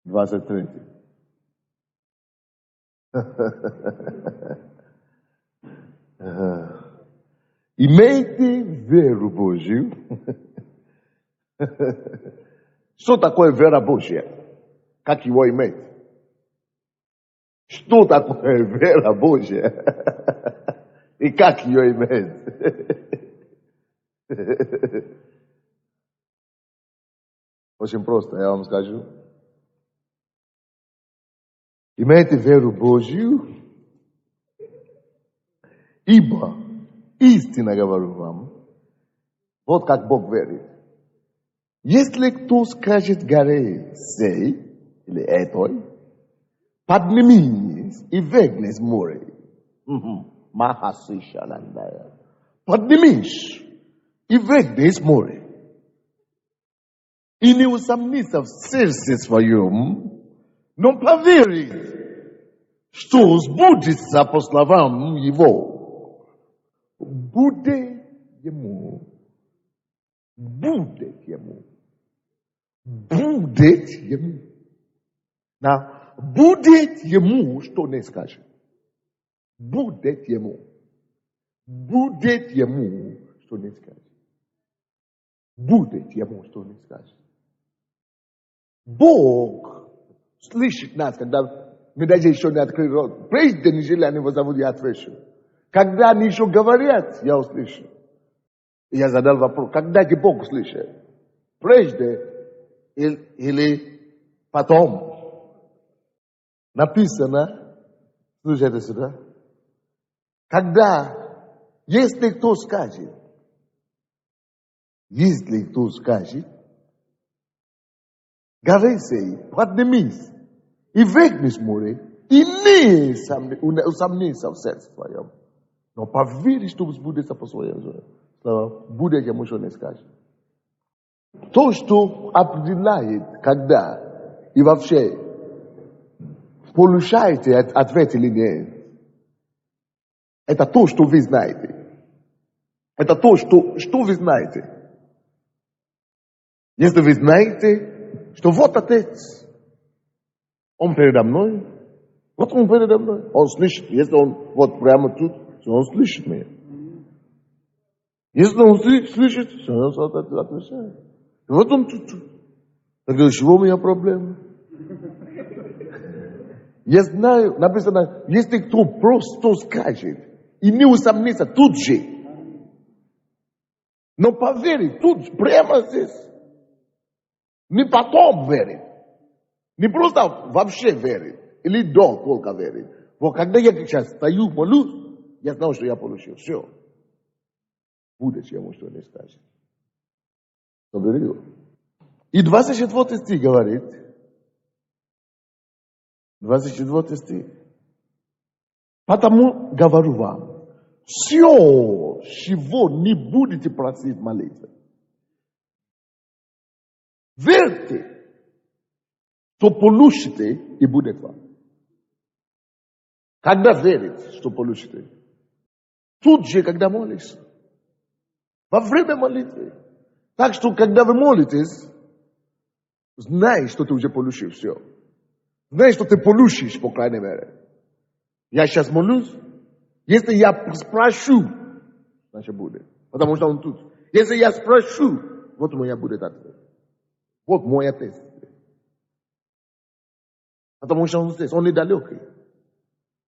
23. Имейте веру Божью. Что такое вера Божья? Как его иметь? Что такое вера Божья? И как ее иметь? Очень просто, я вам скажу. Имейте веру Божью, ибо истинно говорю вам, вот как Бог верит. Если кто скажет горе сей, или этой, поднимись и вегнись в море. Махасишанандая. Поднимись и вегнись в море. И не усомнится в сердце своем, но поверит, что сбудется по словам его. Будет ему. Будет ему. Будет ему. Будет ему, что не скажет. Будет ему. Будет ему, что не скажет. Будет ему, что не скажет. Бог слышит нас, когда мы даже еще не открыли рот. Прежде нежели они его зовут, я отвечу. Когда они еще говорят, я услышу. И я задал вопрос, когда же Бог слышит? Прежде или потом? Написано, слушайте сюда, когда, если кто скажет, горы сей, поднимись и вегнись в море, и не усомнись в сердце твоем, но поверь, что сбудется по своему слову, будет ему что не скажет. То, что определяет, когда и вообще получаете ответ или нет, это то, что вы знаете. Это то, что вы знаете. Если вы знаете, что вот Отец, Он передо мной, вот Он передо мной, Он слышит. Если Он вот прямо тут, то Он слышит меня. Если Он слышит, то Он отвечает. Вот Он тут. Тогда чего у меня проблема? Я знаю, написано, если кто просто скажет и не усомнится тут же, но поверит тут, прямо здесь, не потом верит, не просто вообще верит, или до только верит. Вот когда я сейчас стою, молюсь, я знаю, что я получил. Все. Будет ему, что не скажет. Говорил. И 24 стих говорит, 24 стих. Потому говорю вам, все, чего не будете просить молитвы, верьте, что получите, и будет вам. Когда верите, что получите? Тут же, когда молишься. Во время молитвы. Так что, когда вы молитесь, Знай, что ты уже получил все. Знай, что ты получишь, по крайней мере. Я сейчас молюсь. Если я спрошу, значит будет. Потому что он тут. Если я спрошу, вот мой будет ответ. Вот мой ответ. Потому что он здесь, он недалекий.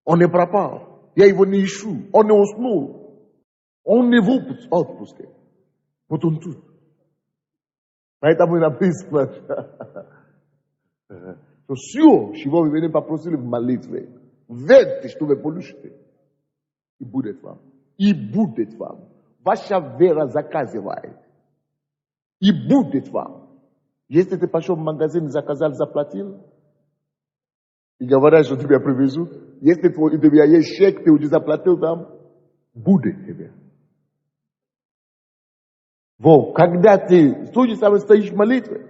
Он не пропал. Я его не ищу. Он не уснул. Он не в отпуске. Вот он тут. Поэтому и написано, что все, чего вы меня попросили в молитве, верьте, что вы получите. И будет вам. И будет вам. Ваша вера заказывает. И будет вам. Если ты пошел в магазин, заказал, заплатил, и говорят, что тебя привезут, если у тебя есть чек, ты уже заплатил там, будет тебе. Вот, когда ты стоишь в молитве,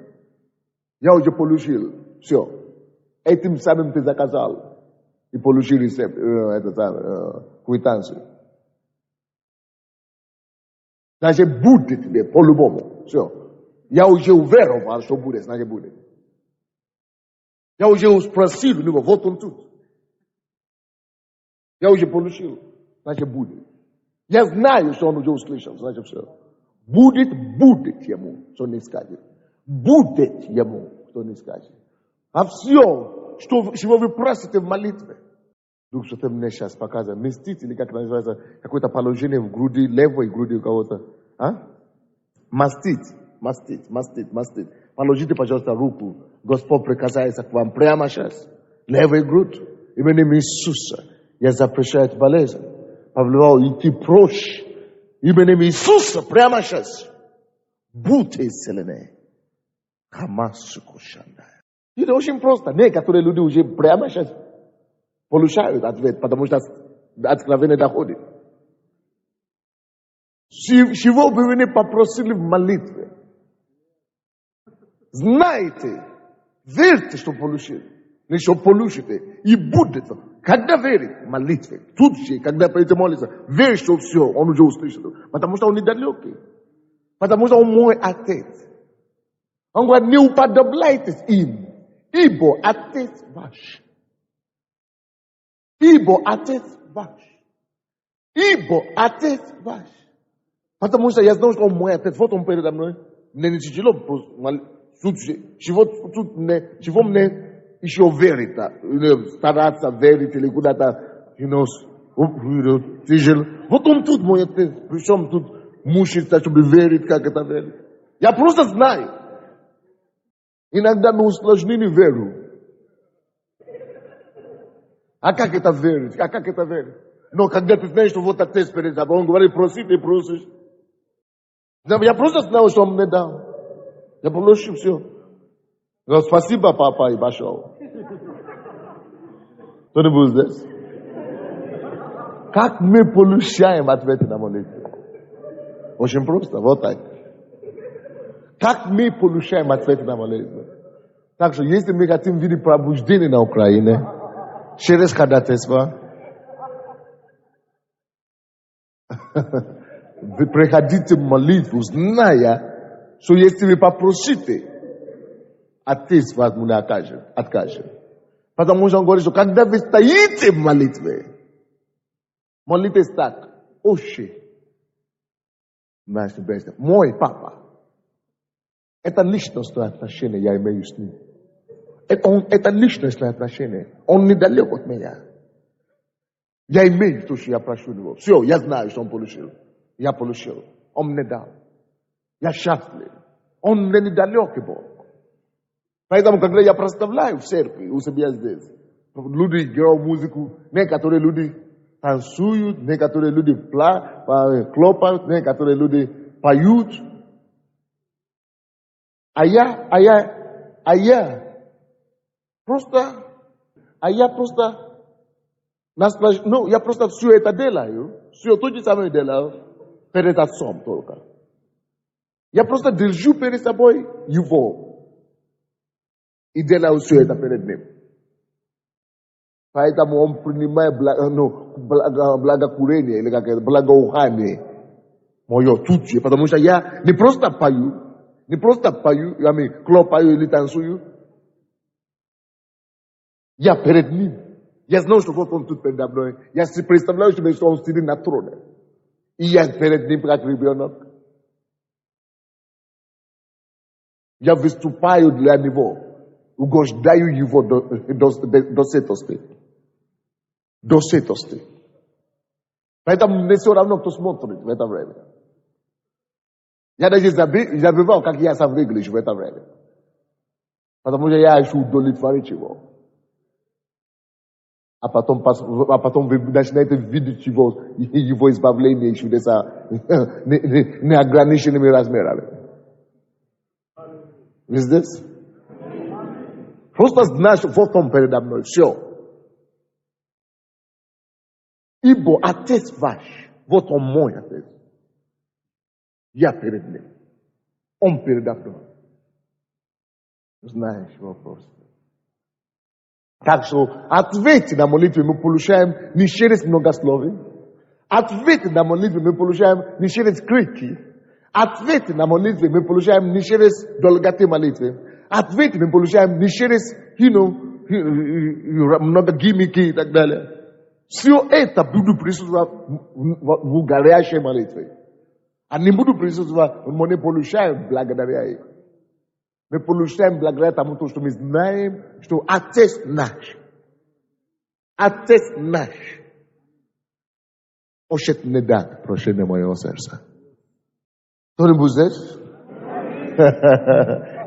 я уже получил все. Этим самым ты заказал и получил рецепт, квитанцию. Значит, будет тебе по-любому. Все. Я уже уверовал, что будет, значит будет. Я уже спросил у него, вот он тут. Я уже получил, значит будет. Я знаю, что он уже услышал, значит все. Будет ему, что не скажет. Будет ему, что не скажет. А все, чего вы просите в молитве. Дух Святой мне сейчас показывает. Мстить, или как называется, какое-то положение в груди, левой груди у кого-то. А? Мастить. Положите, пожалуйста, руку. Господь прикасается к вам прямо сейчас. Левый грудь. Именем Иисуса. Я запрещаю эту болезнь. Повелевал идти прочь. Именем Иисуса прямо сейчас. Будьте исцелены. Это очень просто. Некоторые люди уже прямо сейчас получают ответ, потому что откровение доходит. Чего бы вы не попросили в молитве, знайте, верьте, что получили. Не что получите. И будет. Когда верит в молитве, тут же, когда пойдете молиться, верь, что все, он уже услышит. Потому что он недалекий. Потому что он мой отец. Он говорит, не уподобляйтесь им, ибо отец ваш. Ибо отец ваш. Ибо отец ваш. Потому что я знаю, что он мой отец. Вот он передо мной. Мне не тяжело. Чего мне еще верить? Стараться верить или куда-то, тяжело. Вот он тут мой отец. Причем тут мучиться, чтобы верить, как это верить. Я просто знаю. Иногда мы усложнили веру. А как это верить? Но когда ты знаешь, что вот отец перед тобой, он говорит, проси, ты просишь. Я просто знал, что он мне дал. Я получил все. Но спасибо, папа, и пошел. Кто-нибудь здесь? Как мы получаем ответы на молитву? Очень просто, вот так. Как мы получаем ответы на молитву? Так что, если мы хотим видеть пробуждение на Украине, через ходатайство, вы приходите в молитву, зная, что если вы попросите, Отец вас не откажет. Потому что он говорит, что когда вы стоите в молитве, молитесь так, Отче, наш Небесный, мой папа. Это личностное отношение я имею с ним. Это личностное отношение. Он недалек от меня. Я имею то, что я прошу его. Все, я знаю, что он получил. Я получил. Он мне дал. Я счастлив. Он мне недалекий Бог. Поэтому, когда я проставляю в церкви у себя здесь, люди играют музыку, некоторые люди танцуют, некоторые люди хлопают, некоторые люди поют. А я просто все это делаю, все то же самое делаю перед Отцом только. Я просто держу перед собой его и делаю все это перед ним. Поэтому он принимает благокурение или благоухание мое тут же, потому что я не просто пою, Не просто пою, хлопаю или танцую. Я перед ним. Я знал, что вот он тут передо мной. Я себе представляю себе, что он сидит на троне. И я перед ним как ребенок. Я выступаю для него. Угождаю его до святости. До святости. Поэтому мне все равно, кто смотрит в это время. Я даже забывал, как я сам выгляжу в это время. Потому что я ищу удовлетворить его. А потом вы начинаете видеть его избавление и чудеса неограниченными размерами. Вы здесь? Просто знаешь, вот он передо мной. Все. Ибо отец ваш, вот он мой отец. Я перед ним. Он передо мной. Знаешь вопрос. Так что ответ на молитву мы получаем не через многословие. Ответ на молитву мы получаем не через крики. Ответ на молитву мы получаем не через долготы молитвы. Ответ мы получаем не через, много гиммики и так далее. Все это буду присутствовать в горячей молитве. А не буду присутствовать, мы не получаем благодаря их. Мы получаем благодаря тому, что мы знаем, что Отец наш, хочет мне дать прощение моего сердца. Кто-нибудь здесь?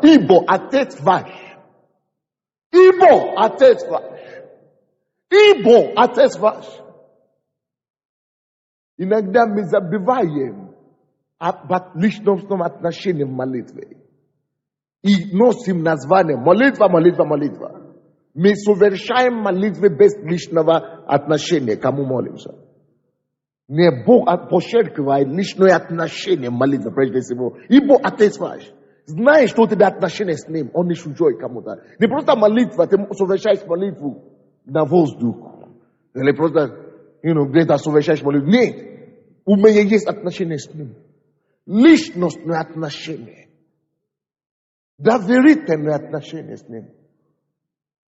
Ибо Отец ваш. Ибо Отец ваш. Ибо Отец ваш. Иногда мы забываем об личностном отношении в молитве. И носим название молитва. Мы совершаем молитвы без личного отношения, кому молимся. Не Бог подчеркивает личное отношение молитвы прежде всего. Ибо Отец ваш. Знаешь, что у тебя отношение с Ним, Он не чужой кому-то. Не просто молитва, ты совершаешь молитву на воздух. Или просто, где-то совершаешь молитву. Нет, у меня есть отношение с Ним. Личностное отношение. Доверительное отношение с Ним.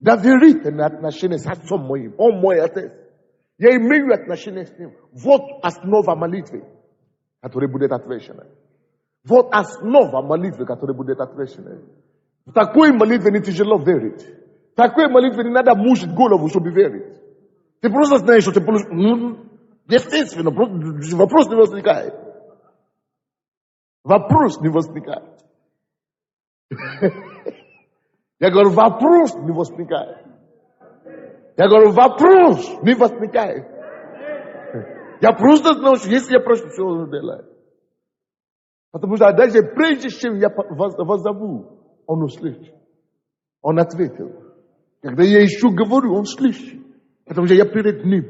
Доверительное отношение с Отцом моим. Он мой Отец. Я имею отношение с Ним. Вот основа молитвы, которая будет отвечена. Вот основа молитвы, которая будет отвечена. В такой молитве не тяжело верить. В такой молитве не надо мучить голову, чтобы верить. Ты просто знаешь, что ты получишь. Естественно, вопрос не возникает. Вопрос не возникает. Я говорю, вопрос не возникает. Я говорю, вопрос не возникает. Я просто знаю, что если я прошу, все он делает. Потому что даже прежде чем я воззову, он услышит. Он ответил. Когда я еще говорю, он слышит. Потому что я перед ним.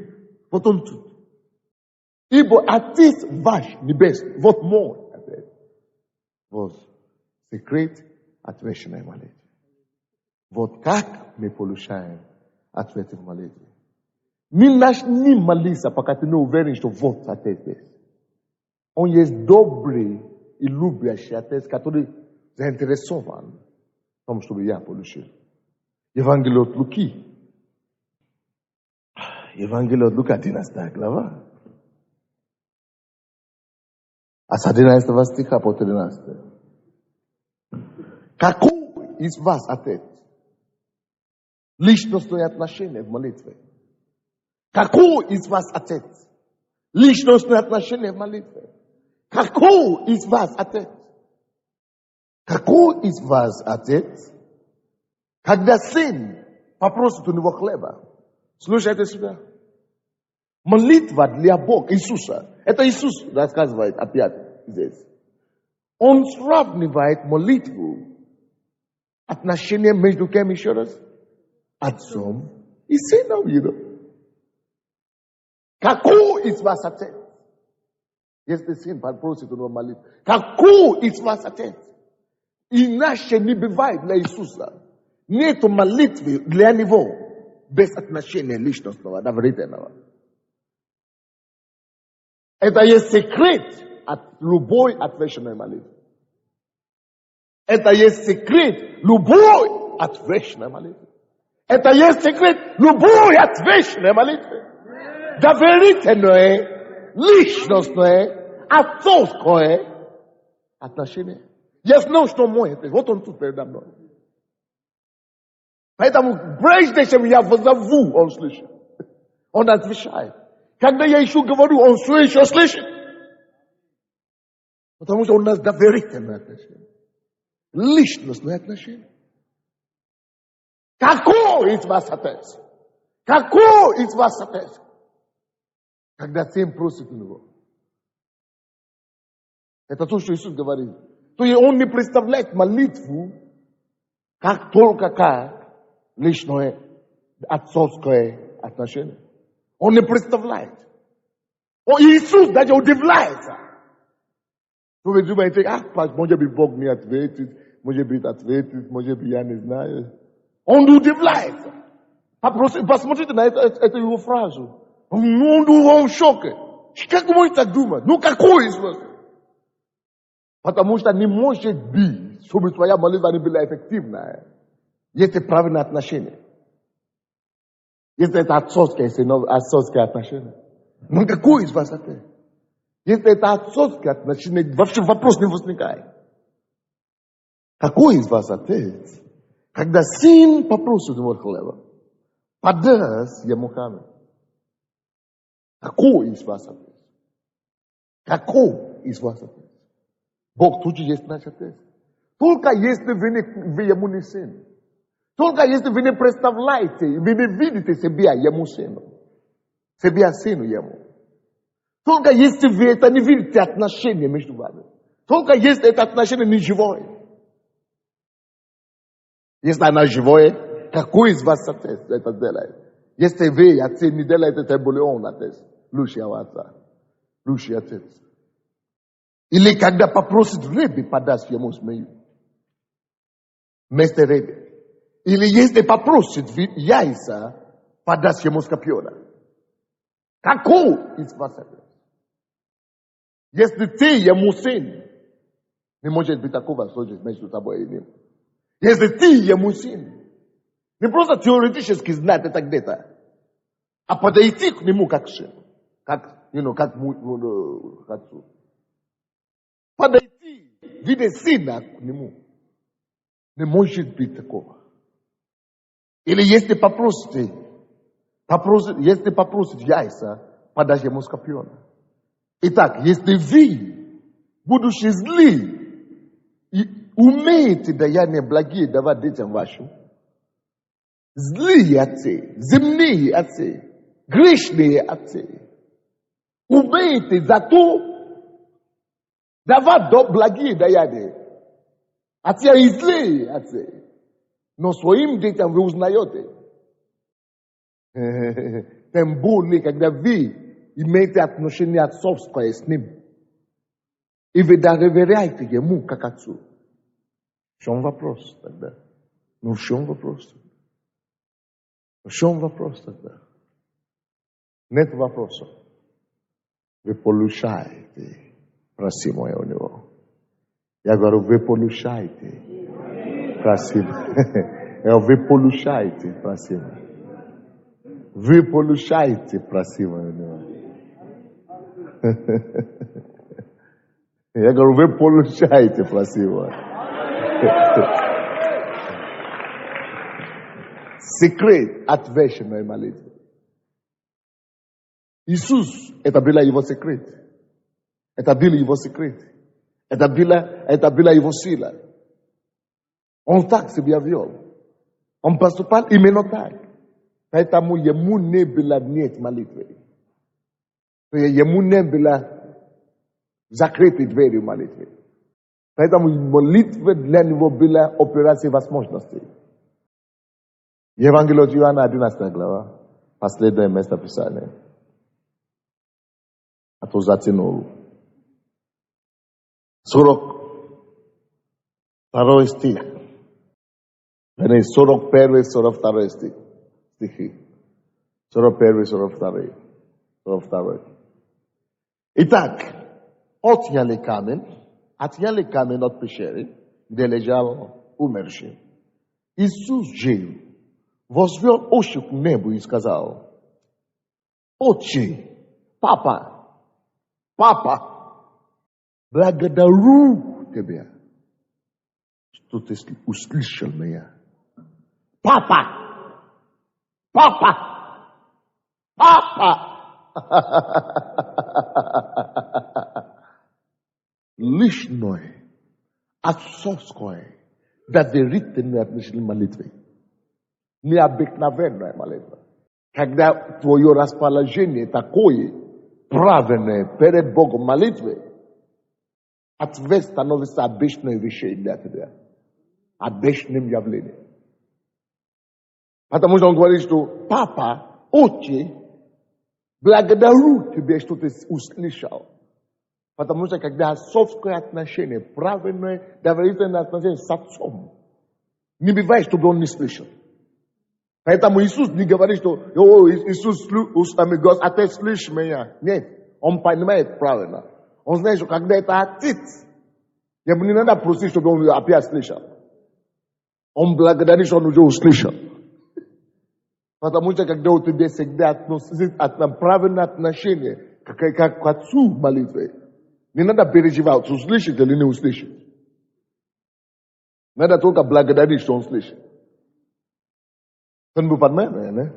Вот он тут. Ибо Отец ваш небесный, вот мой Отец. Вот секрет отвеченной молитвы. Вот как мы получаем ответы в молитве. Мы начнем молиться, пока ты не уверен, что вот Отец есть. Он есть добрый и любящий Отец, который заинтересован в том, чтобы я получил. Евангелие от Луки. Евангелие от Луки, 11 глава. А с 11 стиха по 13. Какой из вас Отец? Личностное отношение в молитве. Какой из вас Отец? Личностное отношение в молитве. Какой из вас Отец? Какой из вас Отец? Когда сын попросит у него хлеба. Слушайте сюда. Молитва для Бога, Иисуса. Это Иисус рассказывает опять здесь. Он сравнивает молитву. Отношение между кем еще раз? Отцом и сыном. Какой из вас Отец? Если сын попросит у него молитву. Какой из вас Отец? Иначе не бывает для Иисуса. Нету молитвы для Него без отношения личностного, доверительного. Это есть секрет от любой отвеченной молитвы. Это есть секрет любой отвечной молитвы. Это есть секрет любой отвечной молитвы. Доверительное, личностное, отцовское отношение. Я знал, что мой отец. Вот он тут передо мной. Поэтому прежде чем я позову, он слышит. Он отвечает. Когда я еще говорю, он все еще слышит. Потому что у нас доверительное отношение. Личностное отношение. Какой из вас отец? Какой из вас отец? Когда сын просит у него. Это то, что Иисус говорит. То есть он не представляет молитву, как только как личное отцовское отношение. Он не представляет. Иисус даже удивляется. Вы думаете, может быть, Бог не ответит, может быть, ответит, может быть, я не знаю. Он удивляется. Посмотрите на эту его фразу. Он в шоке. Как вы можете так думать? Ну, какой из вас? Потому что не может быть, чтобы твоя молитва не была эффективная, если правильное отношение. Если это отцовское отношение. Ну, какой из вас отец? Если это отцовское отношение, вообще вопрос не возникает. Какой из вас отец? Когда сын попросит его хлеба, подаст ему камень. Какой из вас отец? Какой из вас отец? Бог тут же есть наш отец. Только если вы ему не сын. Только если вы не представляете, вы не видите себя ему сыном. Себя сыну ему. Только если вы это не видите отношения между вами. Только если это отношение не живое. Если оно живое, какой из вас отец это делает? Если вы отец не делаете, это более он отец. Лучший отца. Лучший отец. Или когда попросит рыбы, подаст ему змею. Вместо рыбы. Или если попросит яйца, подаст ему скорпиона. Какой из вас отец? Если ты ему сын, не может быть такого случая между тобой и ним. Если ты ему сын, не просто теоретически знать это где-то, а подойти к нему как сын, как отцу. Подойти, видеть сына к нему. Не может быть такого. Или если попросите яйца, подашь ему скорпиона. Итак, если вы, будучи злы, и умеете даяние благие давать детям вашим, злые отцы, земные отцы, грешные отцы, умеете зато давать благие даяния. Отцы и злые отцы. Но своим детям вы узнаете. Тем более, когда вы имеете отношение отцовское с ним. И вы доверяете ему как отцу. В чем вопрос тогда? Ну, в чем вопрос? В чем вопрос тогда? Нет вопроса. Вы получаете просимое у него. Я говорю, вы получаете просимое. Вы получаете просимое. Вы получаете просимое у него. Я говорю, вы получаете просимое. Секрет отвеченной молитвы. Иисус, это был его секрет. Это был его секрет. Это была его сила. Он так себя вел. Он поступал именно так. Поэтому ему не было нет молитвы. Ему не было закрытой дверью молитвы. Поэтому молитва для него была операцией возможностей. Евангелие от Иоанна, 11 глава, последнее место Писания. А то затянул. 42 стих. 41, 42 стихи. 41, 42. Итак, отняли камень от пещеры, где лежал умерший. Иисус жил, возвел очи к небу и сказал: Отче, Папа, благодарю Тебя, что Ты услышал меня. Папа! Личное, отцовское, доверительное отношение молитвы. Необыкновенная молитва. Когда твое расположение такое правильное перед Богом молитвы, ответ становится обычной вещью для тебя. Обычным явлением. Потому что он говорит, что Папа, Отче, благодарю Тебя, что Ты услышал. Потому что когда отцовское отношение, правильное, доверительное отношение с отцом, не бывает, чтобы он не слышал. Поэтому Иисус не говорит, что Иисус, Отец, слышь меня. Нет, он понимает правильно. Он знает, что когда это Отец, ему не надо просить, чтобы он опять слышал. Он благодарит, что он уже услышал. Потому что когда у тебя всегда правильное отношение, как к отцу в молитве, не надо переживать, услышит или не услышит. Надо только благодарить, что он слышит. Кто-нибудь понимает, не?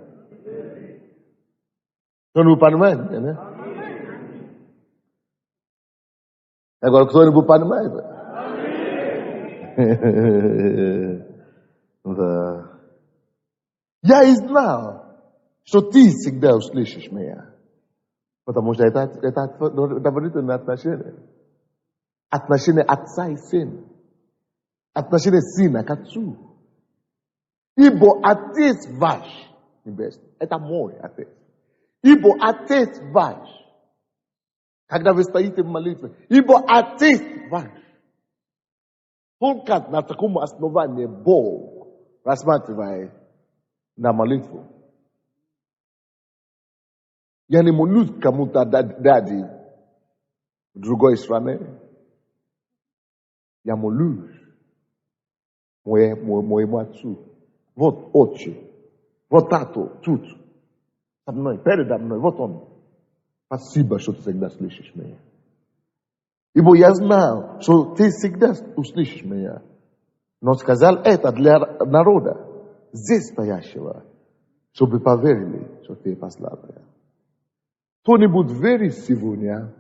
Кто-нибудь понимает, не? Я говорю, кто-нибудь понимает? Да. Я и знал, что ты всегда услышишь меня. Потому что это доверительное отношение. Отношение отца и сына. Отношение сына к отцу. Ибо Отец ваш, небесный, это мой Отец. Ибо Отец ваш, когда вы стоите в молитве, ибо Отец ваш. Только на таком основании Бог рассматривает на молитву. Я не молюсь кому-то дади в другой стране. Я молюсь моему отцу. Вот отче, вот тату, тут, со мной, передо мной, вот он. Спасибо, что ты всегда слышишь меня. Ибо я знал, что ты всегда услышишь меня. Но сказал это для народа, здесь стоящего, чтобы поверили, что ты послал меня. Кто-нибудь верит сегодня,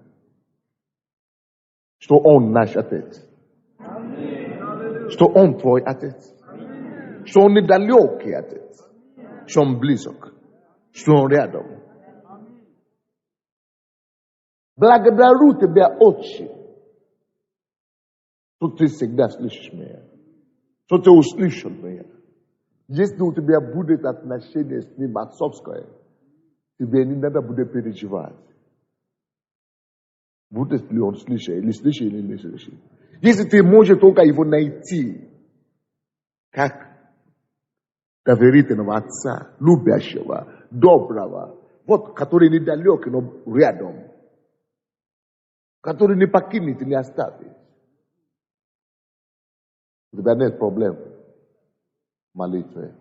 что он наш Отец? Что он твой Отец? Что он недалекий Отец? Что он близок? Что он рядом? Благодарю Тебя, Отче, что Ты всегда слышишь меня. Что Ты услышал меня. Если у Тебя будет отношение с Ним отцовское, тебе не надо будет переживать. Будет ли он слышать, или слышит, или не слышит. Если ты можешь только его найти, как доверительного отца, любящего, доброго, вот, который недалек, но рядом, который не покинет и не оставит. У тебя нет проблем в молитве.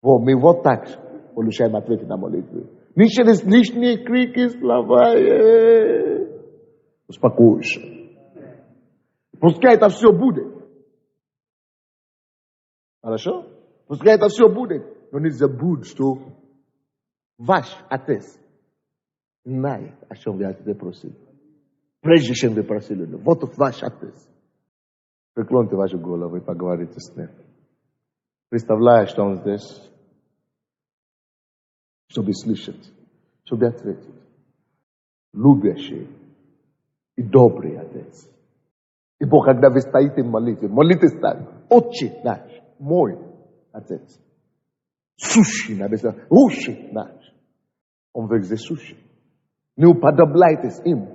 Мы вот так получаем ответы на молитву. Не через лишние крики, слова. Успокойся. Пускай это все будет. Хорошо? Пускай это все будет. Но не забудь, что ваш Отец знает, о чем вы хотите просить. Прежде чем вы просили. Вот ваш Отец. Преклоните вашу голову и поговорите с Ним. Представляешь, что Он здесь, чтобы слышать, чтобы ответить. Любящий и добрый Отец. Ибо когда вы стоите в молитве, молитесь так: Отче наш, мой Отец. Сущий написано, ущий наш. Он везде сущий. Не уподобляйтесь им.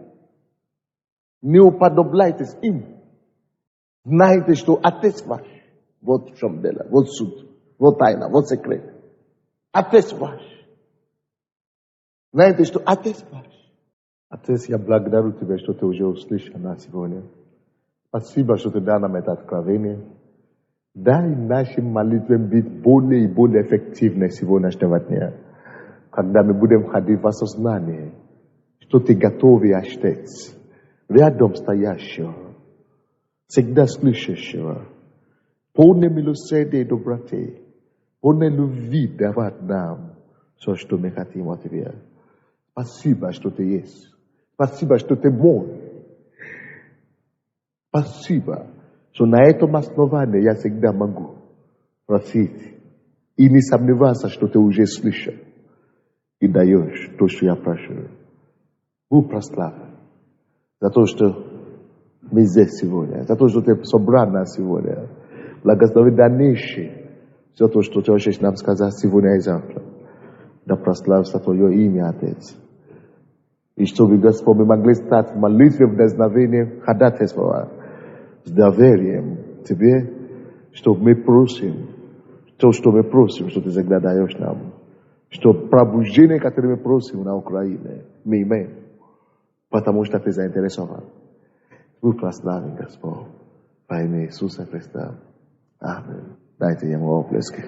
Не уподобляйтесь им. Знайте, что Отец ваш. Вот в чем дело, вот суд, вот тайна, вот секрет. Отец ваш. Знаете, что Отец ваш. Отец, я благодарю Тебя, что Ты уже услышал нас сегодня. Спасибо, что ты дай нам это откровение. Дай нашим молитвам быть более и более эффективны сегодняшнего дня. Когда мы будем ходить в осознании, что ты готовый Отец, рядом стоящего, всегда слышащего, полный милосердия и доброты, полной любви давать нам все, что мы хотим от тебя. Спасибо, что ты есть. Спасибо, что ты мой. Спасибо, что на этом основании я всегда могу просить и не сомневаться, что ты уже слышал и даешь то, что я прошу. Будь прославлен за то, что мы здесь сегодня, за то, что ты собрал нас сегодня. Благослови дальнейшее все то, что ты хочешь нам сказать сегодня и завтра. Да прославится твое имя, Отец. И чтобы, Господь, мы могли стать в молитве, в дерзновении, ходатайствовать с доверием Тебе, чтобы мы просим то, что мы просим, что Ты всегда даешь нам. Что пробуждение, которое мы просим на Украине, мы имеем, потому что Ты заинтересован. Будь прославлен, Господь, во имя Иисуса Христа. Аминь. Дайте ему оплески.